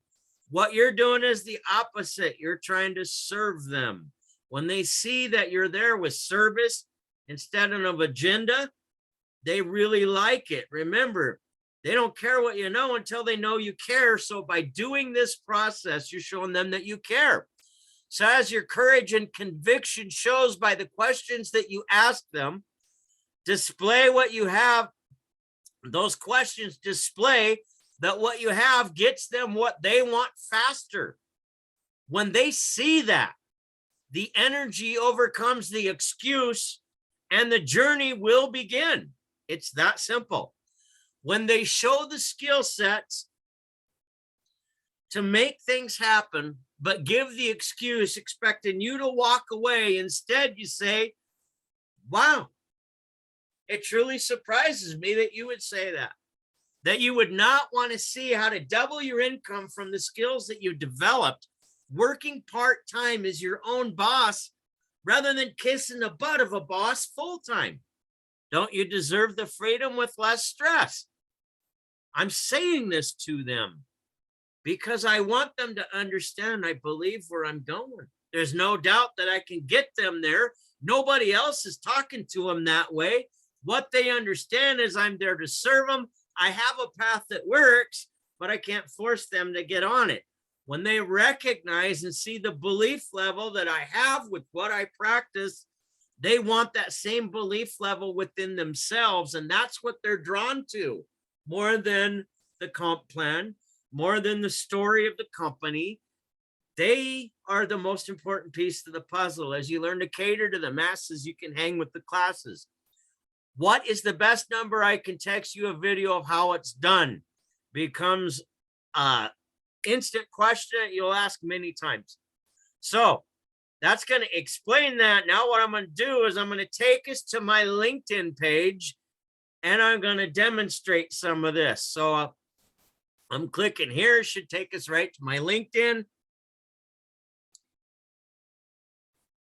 Speaker 1: What you're doing is the opposite. You're trying to serve them. When they see that you're there with service instead of agenda, they really like it. Remember, they don't care what you know until they know you care. So by doing this process, you're showing them that you care. So as your courage and conviction shows by the questions that you ask them, display what you have. Those questions display that what you have gets them what they want faster. When they see that, the energy overcomes the excuse and the journey will begin. It's that simple. When they show the skill sets to make things happen, but give the excuse expecting you to walk away, instead you say, wow, it truly surprises me that you would say that you would not want to see how to double your income from the skills that you developed working part-time as your own boss rather than kissing the butt of a boss full-time. Don't you deserve the freedom with less stress? I'm saying this to them because I want them to understand I believe where I'm going. There's no doubt that I can get them there. Nobody else is talking to them that way. What they understand is I'm there to serve them. I have a path that works, but I can't force them to get on it. When they recognize and see the belief level that I have with what I practice, they want that same belief level within themselves. And that's what they're drawn to more than the comp plan, more than the story of the company. They are the most important piece to the puzzle. As you learn to cater to the masses, you can hang with the classes. What is the best number I can text you a video of how it's done? Becomes an instant question that you'll ask many times. So that's going to explain that. Now what I'm going to do is I'm going to take us to my LinkedIn page and I'm going to demonstrate some of this. So I'm clicking here. It should take us right to my LinkedIn.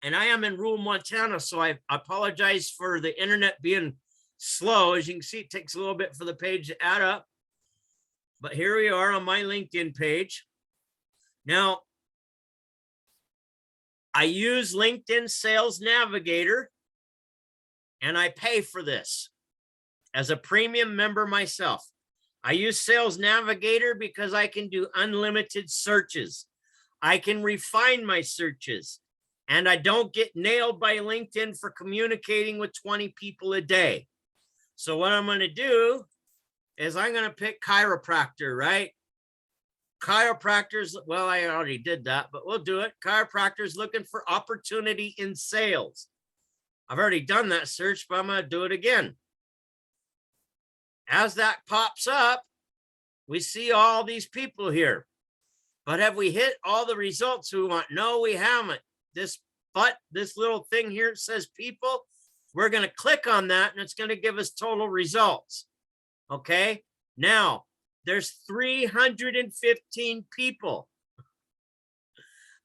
Speaker 1: And I am in rural Montana, so I apologize for the internet being slow. As you can see, it takes a little bit for the page to add up. But here we are on my LinkedIn page. Now, I use LinkedIn Sales Navigator, and I pay for this as a premium member myself. I use Sales Navigator because I can do unlimited searches. I can refine my searches. And I don't get nailed by LinkedIn for communicating with 20 people a day. So what I'm going to do is I'm going to pick chiropractor, right? Chiropractors, well, I already did that, but we'll do it. Chiropractors looking for opportunity in sales. I've already done that search, but I'm going to do it again. As that pops up, we see all these people here. But have we hit all the results we want? No, we haven't. This little thing here says people. We're going to click on that and it's going to give us total results. Okay. Now there's 315 people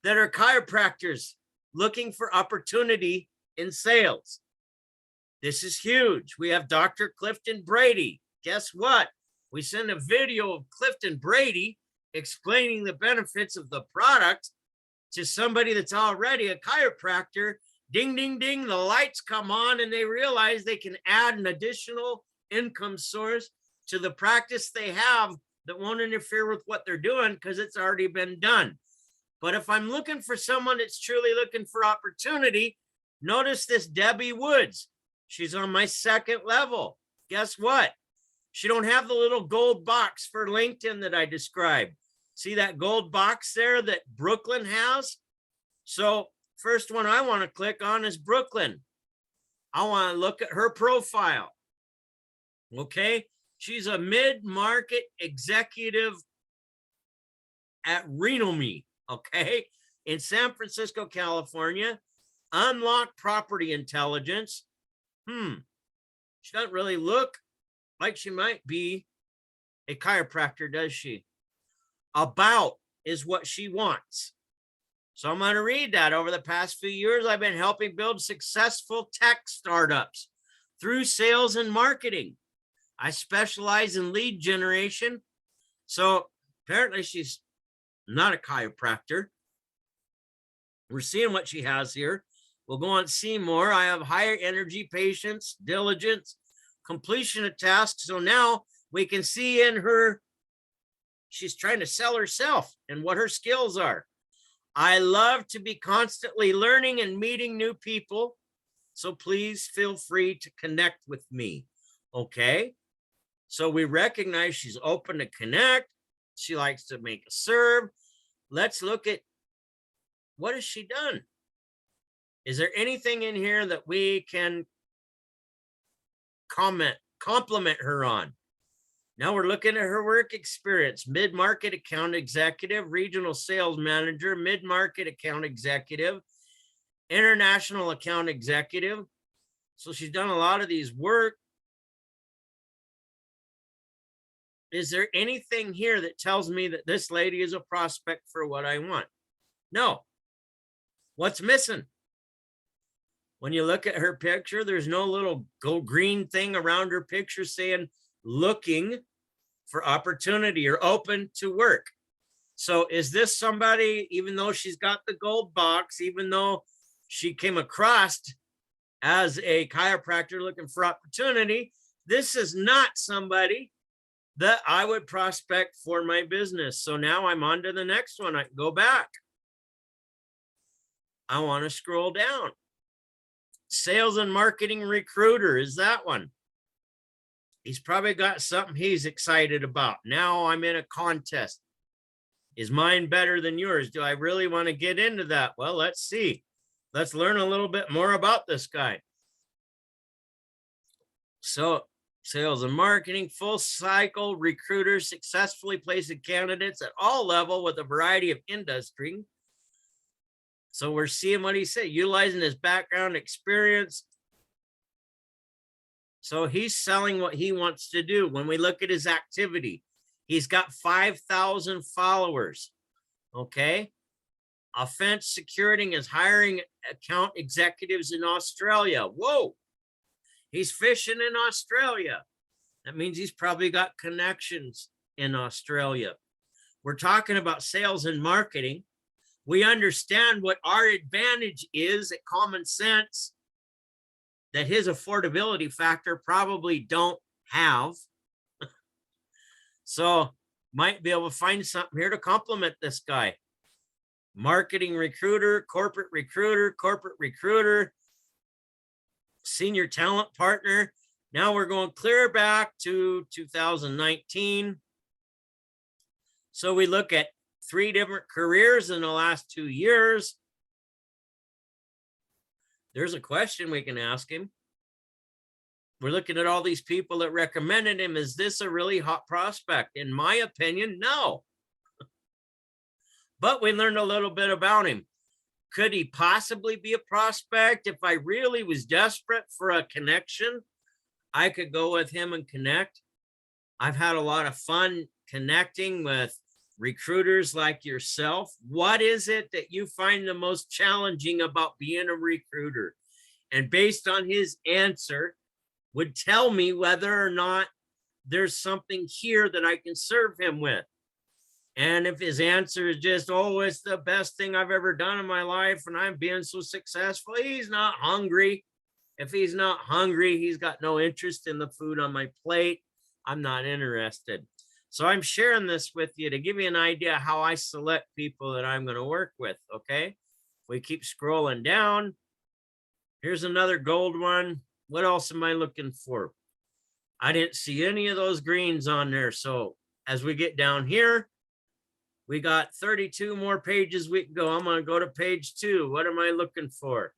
Speaker 1: that are chiropractors looking for opportunity in sales. This is huge. We have Dr. Clifton Brady. Guess what? We sent a video of Clifton Brady explaining the benefits of the product to somebody that's already a chiropractor. Ding, ding, ding, the lights come on and they realize they can add an additional income source to the practice they have that won't interfere with what they're doing because it's already been done. But if I'm looking for someone that's truly looking for opportunity, notice this Debbie Woods. She's on my second level. Guess what? She don't have the little gold box for LinkedIn that I described. See that gold box there that Brooklyn has? So first one I want to click on is Brooklyn. I want to look at her profile. Okay. She's a mid-market executive at Renomy. Okay. in San Francisco, California. Unlock property intelligence. She doesn't really look like she might be a chiropractor, does she? About is what she wants. So I'm going to read that. Over the past few years, I've been helping build successful tech startups through sales and marketing. I specialize in lead generation. So apparently she's not a chiropractor. We're seeing what she has here. We'll go on to see more. I have higher energy, patience, diligence, completion of tasks. So now we can see in her, she's trying to sell herself and what her skills are. I love to be constantly learning and meeting new people. So please feel free to connect with me. Okay. So we recognize she's open to connect. She likes to make a serve. Let's look at what has she done? Is there anything in here that we can compliment her on? Now we're looking at her work experience: mid-market account executive, regional sales manager, mid-market account executive, international account executive. So she's done a lot of these work. Is there anything here that tells me that this lady is a prospect for what I want? No. What's missing? When you look at her picture, there's no little gold green thing around her picture saying looking for opportunity or open to work. So is this somebody, even though she's got the gold box, even though she came across as a chiropractor looking for opportunity, this is not somebody that I would prospect for my business. So now I'm on to the next one. I can go back. I want to scroll down. Sales and marketing recruiter is that one. He's probably got something he's excited about. Now I'm in a contest. Is mine better than yours? Do I really want to get into that? Well, let's see. Let's learn a little bit more about this guy. So sales and marketing, full cycle recruiter, successfully placing candidates at all levels with a variety of industry. So we're seeing what he said, utilizing his background experience. So he's selling what he wants to do. When we look at his activity, he's got 5,000 followers. Okay. Offense Security is hiring account executives in Australia. Whoa. He's fishing in Australia. That means he's probably got connections in Australia. We're talking about sales and marketing. We understand what our advantage is at Common Sense that his affordability factor probably don't have. So might be able to find something here to complement this guy. Marketing recruiter, corporate recruiter, senior talent partner. Now we're going clear back to 2019. So we look at 3 different careers in the last 2 years. There's a question we can ask him. We're looking at all these people that recommended him. Is this a really hot prospect? In my opinion, no. But we learned a little bit about him. Could he possibly be a prospect? If I really was desperate for a connection, I could go with him and connect. I've had a lot of fun connecting with recruiters like yourself. What is it that you find the most challenging about being a recruiter? And based on his answer, would tell me whether or not there's something here that I can serve him with. And if his answer is just, oh, it's the best thing I've ever done in my life and I'm being so successful, he's not hungry. If he's not hungry, he's got no interest in the food on my plate. I'm not interested. So I'm sharing this with you to give you an idea how I select people that I'm going to work with. Okay. We keep scrolling down. Here's another gold one. What else am I looking for? I didn't see any of those greens on there. So as we get down here, we got 32 more pages we can go. I'm going to go to page 2. What am I looking for?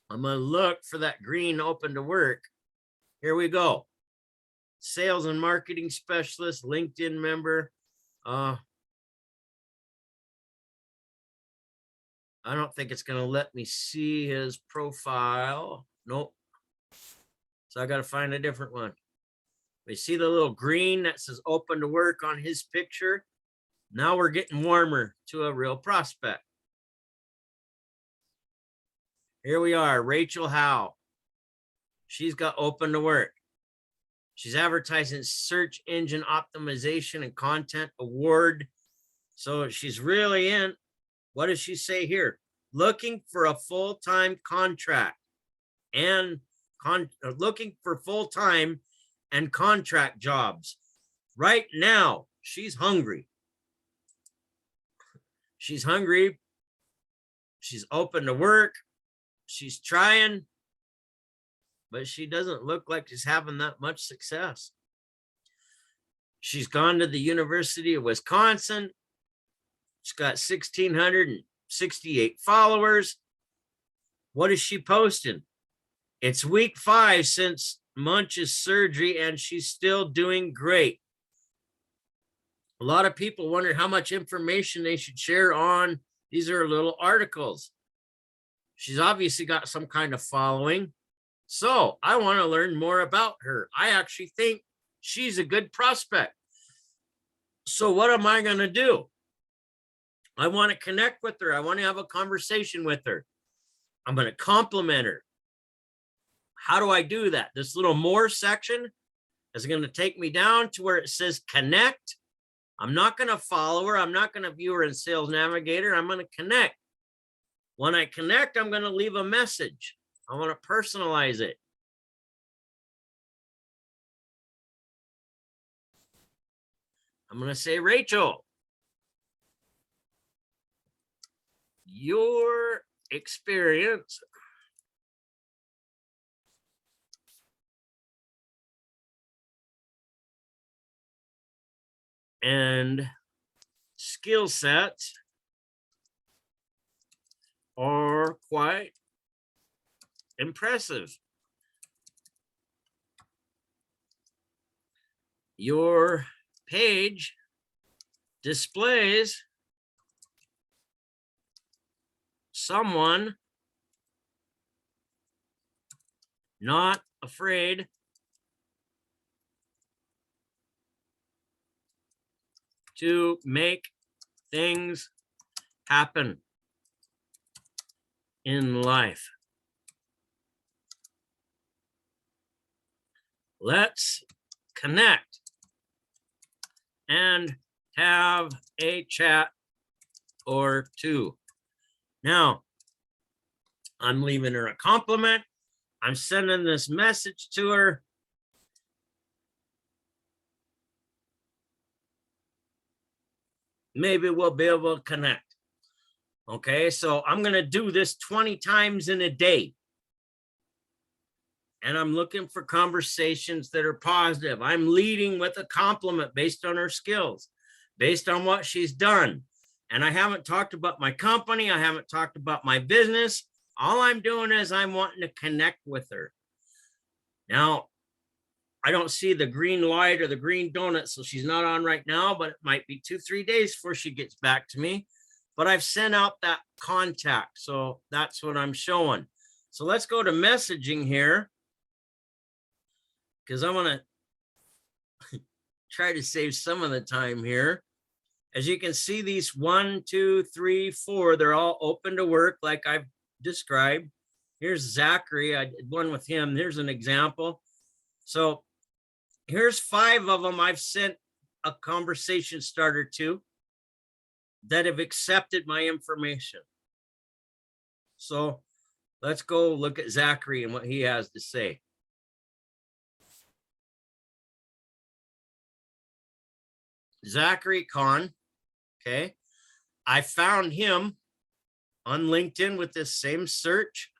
Speaker 1: I'm going to look for that green open to work. Here we go. Sales and marketing specialist, LinkedIn member. I don't think it's going to let me see his profile. Nope. So I got to find a different one. We see the little green that says open to work on his picture. Now we're getting warmer to a real prospect. Here we are, Rachel Howe. She's got open to work. She's advertising search engine optimization and content award. So she's really in. What does she say here? Looking for a full-time contract and looking for full-time and contract jobs. Right now, she's hungry. She's hungry. She's open to work. She's trying, but she doesn't look like she's having that much success. She's gone to the University of Wisconsin. She's got 1,668 followers. What is she posting? It's week 5 since Munch's surgery, and she's still doing great. A lot of people wonder how much information they should share on. These are little articles. She's obviously got some kind of following. So I want to learn more about her. I actually think she's a good prospect. So what am I going to do? I want to connect with her. I want to have a conversation with her. I'm going to compliment her. How do I do that? This little more section is going to take me down to where it says connect. I'm not going to follow her. I'm not going to view her in Sales Navigator. I'm going to connect. When I connect, I'm going to leave a message. I want to personalize it. I'm going to say, Rachel, your experience and skill sets are quite impressive. Your page displays someone not afraid to make things happen in life. Let's connect and have a chat or two. Now, I'm leaving her a compliment. I'm sending this message to her. Maybe we'll be able to connect. Okay, so I'm going to do this 20 times in a day. And I'm looking for conversations that are positive. I'm leading with a compliment based on her skills, based on what she's done. And I haven't talked about my company. I haven't talked about my business. All I'm doing is I'm wanting to connect with her. Now, I don't see the green light or the green donut, so she's not on right now, but it might be 2-3 days before she gets back to me. But I've sent out that contact, so that's what I'm showing. So let's go to messaging here, because I want to try to save some of the time here. As you can see, these 1, 2, 3, 4, they're all open to work like I've described. Here's Zachary. I did one with him. Here's an example. So here's 5 of them I've sent a conversation starter to that have accepted my information. So let's go look at Zachary and what he has to say. Zachary Kahn. Okay. I found him on LinkedIn with this same search.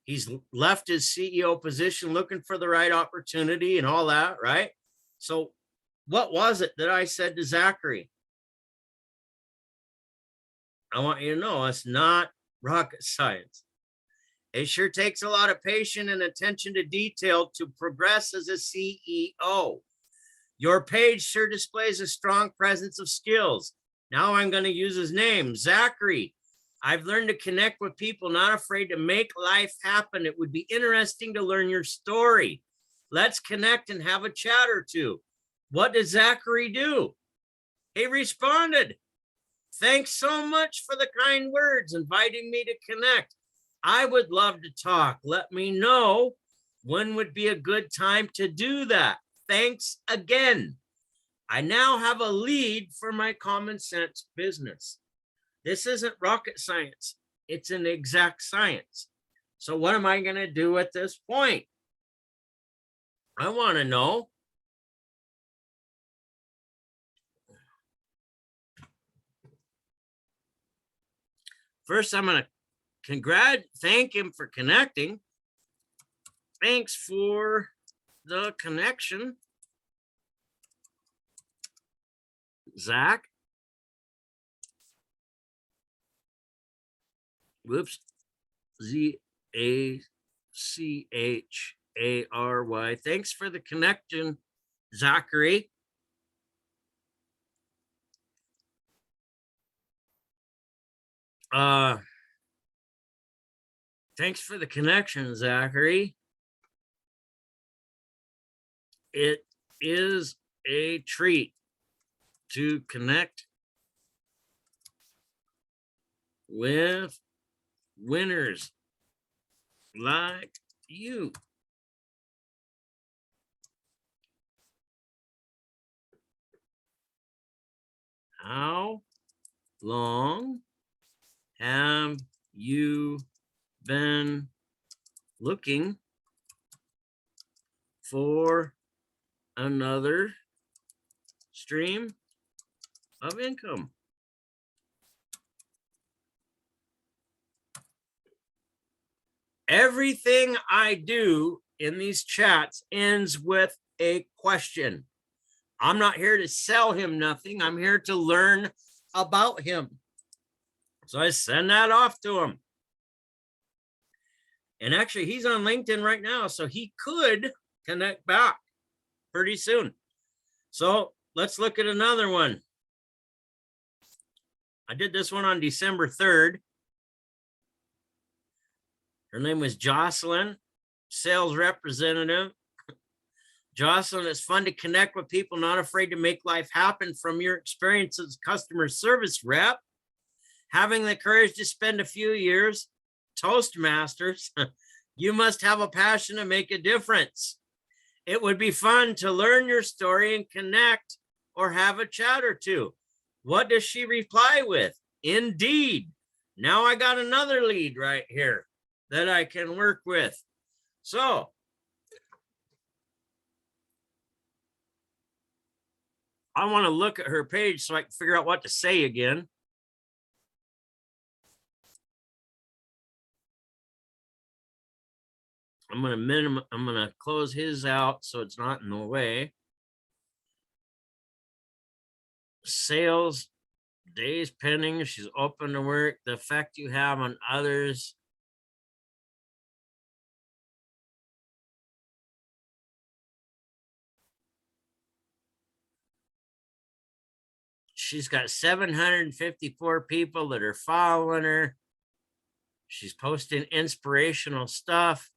Speaker 1: He's left his CEO position looking for the right opportunity and all that, right? So what was it that I said to Zachary? I want you to know it's not rocket science. It sure takes a lot of patience and attention to detail to progress as a CEO. Your page sure displays a strong presence of skills. Now I'm going to use his name, Zachary. I've learned to connect with people, not afraid to make life happen. It would be interesting to learn your story. Let's connect and have a chat or two. What did Zachary do? He responded, thanks so much for the kind words, inviting me to connect. I would love to talk. Let me know when would be a good time to do that. Thanks again. I now have a lead for my common sense business. This isn't rocket science. It's an exact science. So what am I going to do at this point? I want to know. First, I'm going to thank him for connecting. Thanks for the connection, Zach. Whoops. Z-A-C-H-A-R-Y. Thanks for the connection, Zachary. Thanks for the connection, Zachary. It is a treat to connect with winners like you. How long have you been looking for another stream of income? Everything I do in these chats ends with a question. I'm not here to sell him nothing. I'm here to learn about him. So I send that off to him. And actually, he's on LinkedIn right now, so he could connect back pretty soon. So let's look at another one. I did this one on December 3rd. Her name was Jocelyn, sales representative. Jocelyn, it's fun to connect with people, not afraid to make life happen. From your experience as customer service rep, having the courage to spend a few years Toastmasters, you must have a passion to make a difference. It would be fun to learn your story and connect or have a chat or two. What does she reply with? Indeed. Now I got another lead right here that I can work with. So I want to look at her page so I can figure out what to say again. I'm going to close his out so it's not in the way. Sales, days pending. She's open to work. The effect you have on others. She's got 754 people that are following her. She's posting inspirational stuff.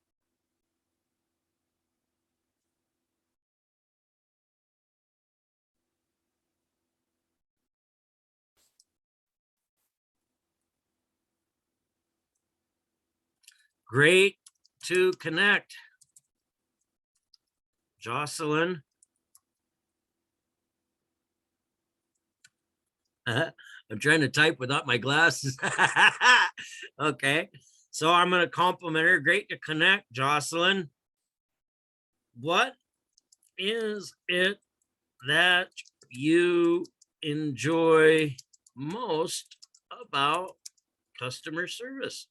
Speaker 1: Great to connect. Jocelyn. I'm trying to type without my glasses. Okay. So I'm going to compliment her. Great to connect, Jocelyn. What is it that you enjoy most about customer service?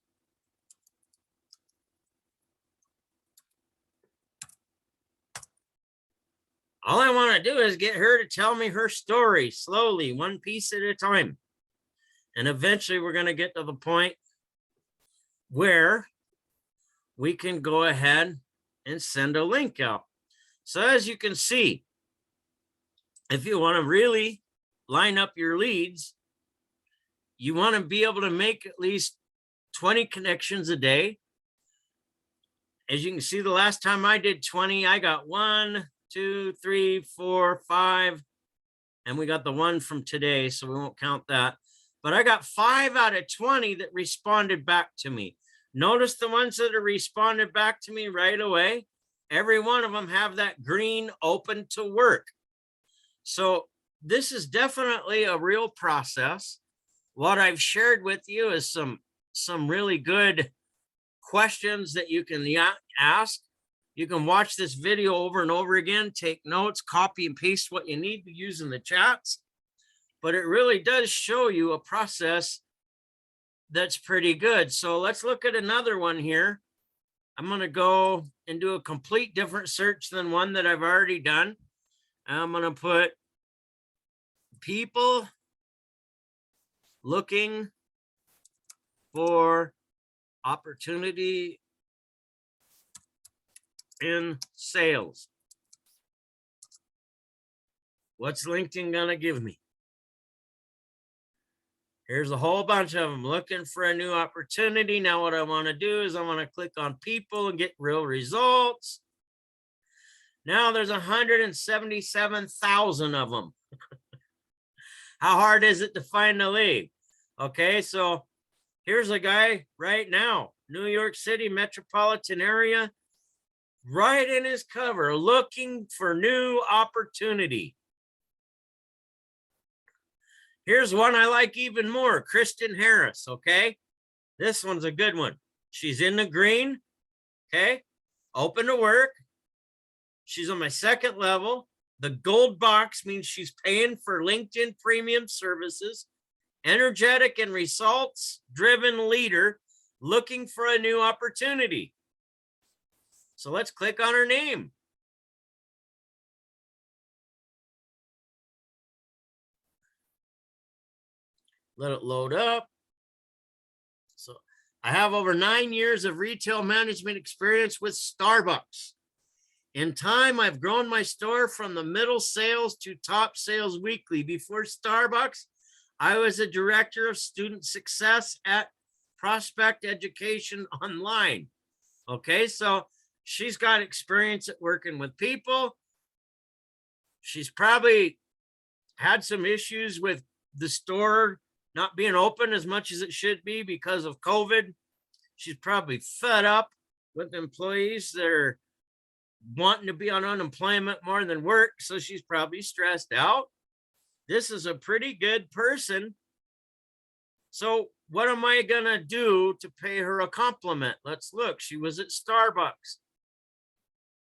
Speaker 1: All I want to do is get her to tell me her story slowly, one piece at a time. And eventually we're going to get to the point where we can go ahead and send a link out. So as you can see, if you want to really line up your leads, you want to be able to make at least 20 connections a day. As you can see, the last time I did 20, I got 1, 2, 3, 4, 5, and we got the one from today, so we won't count that. But I got 5 out of 20 that responded back to me. Notice the ones that are responded back to me right away. Every one of them have that green open to work. So this is definitely a real process. What I've shared with you is some really good questions that you can ask. You can watch this video over and over again, take notes, copy and paste what you need to use in the chats. But it really does show you a process that's pretty good. So let's look at another one here. I'm going to go and do a complete different search than one that I've already done. I'm going to put people looking for opportunity in sales. What's LinkedIn going to give me? Here's a whole bunch of them looking for a new opportunity. Now what I want to do is I want to click on people and get real results. Now there's 177,000 of them. How hard is it to find the lead? Okay, so here's a guy right now, New York City metropolitan area, right in his cover, looking for new opportunity. Here's one I like even more, Kristen Harris, okay? This one's a good one. She's in the green, okay? Open to work. She's on my second level. The gold box means she's paying for LinkedIn premium services. Energetic and results-driven leader looking for a new opportunity. So let's click on her name. Let it load up. So I have over 9 years of retail management experience with Starbucks. In time, I've grown my store from the middle sales to top sales weekly. Before Starbucks, I was a director of student success at Prospect Education Online. Okay, so she's got experience at working with people. She's probably had some issues with the store not being open as much as it should be because of COVID. She's probably fed up with employees that are wanting to be on unemployment more than work. So she's probably stressed out. This is a pretty good person. So what am I going to do to pay her a compliment? Let's look. She was at Starbucks.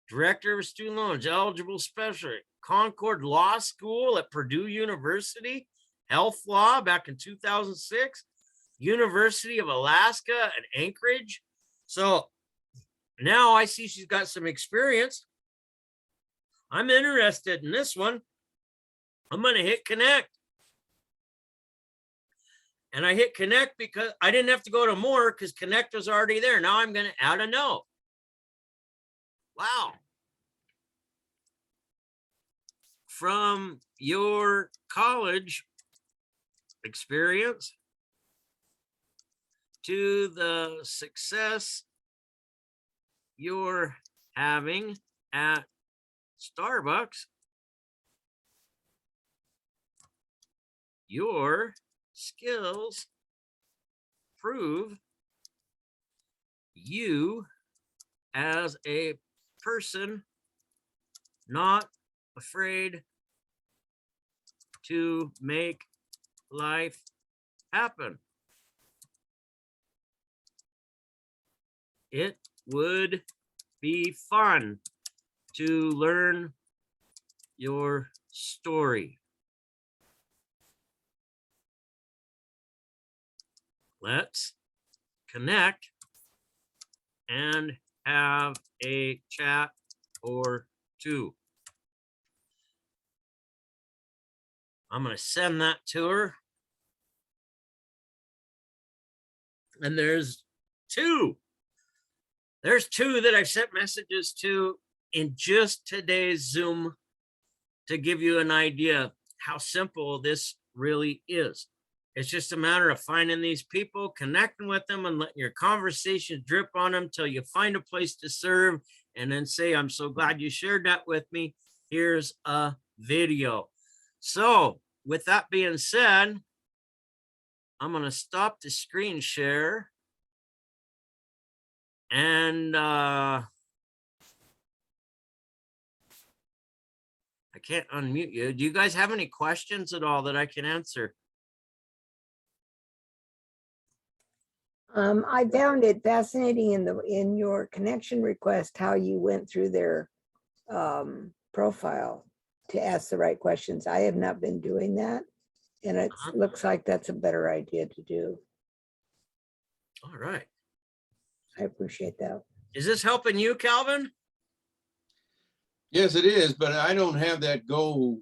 Speaker 1: Director of student loans, eligible specialty, Concord Law School at Purdue University, Health Law back in 2006, University of Alaska at Anchorage. So now I see she's got some experience. I'm interested in this one. I'm going to hit connect. And I hit connect because I didn't have to go to more because connect was already there. Now I'm going to add a note. Wow. From your college experience to the success you're having at Starbucks, your skills prove you as a person not afraid to make life happen. It would be fun to learn your story. Let's connect and have a chat or two. I'm going to send that to her. And there's two. There's two that I've sent messages to in just today's Zoom to give you an idea how simple this really is. It's just a matter of finding these people, connecting with them, and letting your conversations drip on them till you find a place to serve, and then say, I'm so glad you shared that with me. Here's a video. So with that being said, I'm going to stop the screen share. And I can't unmute you. Do you guys have any questions at all that I can answer?
Speaker 2: I found it fascinating in your connection request how you went through their profile to ask the right questions. I have not been doing that, and it looks like that's a better idea to do.
Speaker 1: All right.
Speaker 2: I appreciate that.
Speaker 1: Is this helping you, Calvin?
Speaker 3: Yes, it is, but I don't have that Go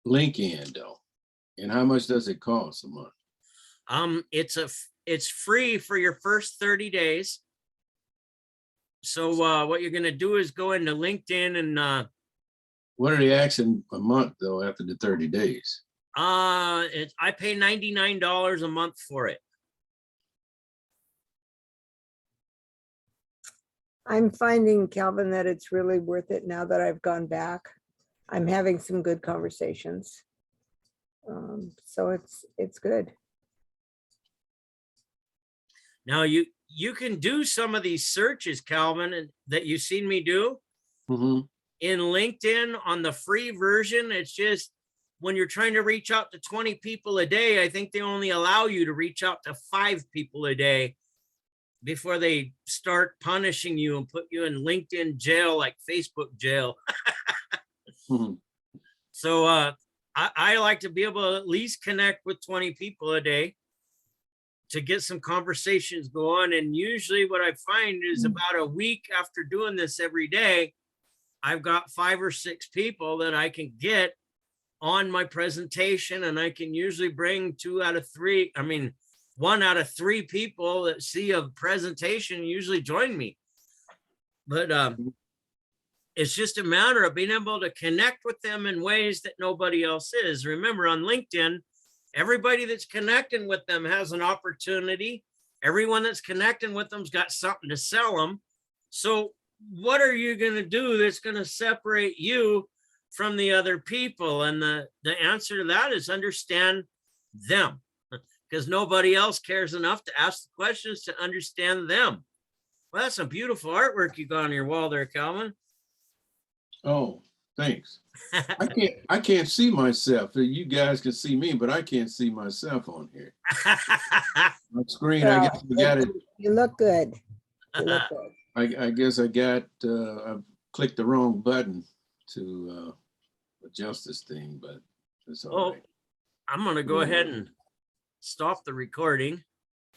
Speaker 3: link in though. And how much does it cost a month?
Speaker 1: It's free for your first 30 days. So what you're gonna do is go into LinkedIn and
Speaker 3: What are they asking a month though after the 30 days?
Speaker 1: I pay $99 a month for it.
Speaker 2: I'm finding, Calvin, that it's really worth it now that I've gone back. I'm having some good conversations. So it's good.
Speaker 1: Now you can do some of these searches, Calvin, that you've seen me do
Speaker 3: Mhm.
Speaker 1: in LinkedIn on the free version. It's just when you're trying to reach out to 20 people a day, I think they only allow you to reach out to 5 people a day before they start punishing you and put you in LinkedIn jail, like Facebook jail.
Speaker 3: Mhm.
Speaker 1: So I like to be able to at least connect with 20 people a day to get some conversations going. And usually what I find is about a week after doing this every day, I've got 5 or 6 people that I can get on my presentation, and I can usually bring 2 out of 3. I mean, 1 out of 3 people that see a presentation usually join me. But it's just a matter of being able to connect with them in ways that nobody else is. Remember, on LinkedIn, everybody that's connecting with them has an opportunity. Everyone that's connecting with them's got something to sell them. So what are you going to do that's going to separate you from the other people? And the answer to that is understand them, because nobody else cares enough to ask the questions to understand them. Well, that's some beautiful artwork you got on your wall there, Calvin.
Speaker 3: Oh, thanks. I can't see myself. You guys can see me, but I can't see myself on here. My screen, I
Speaker 2: Well,
Speaker 3: guess I got it.
Speaker 2: You look good. You look good.
Speaker 3: I guess I clicked the wrong button to adjust this thing, but it's all
Speaker 1: Oh,
Speaker 3: right.
Speaker 1: I'm going to go ahead and stop the recording.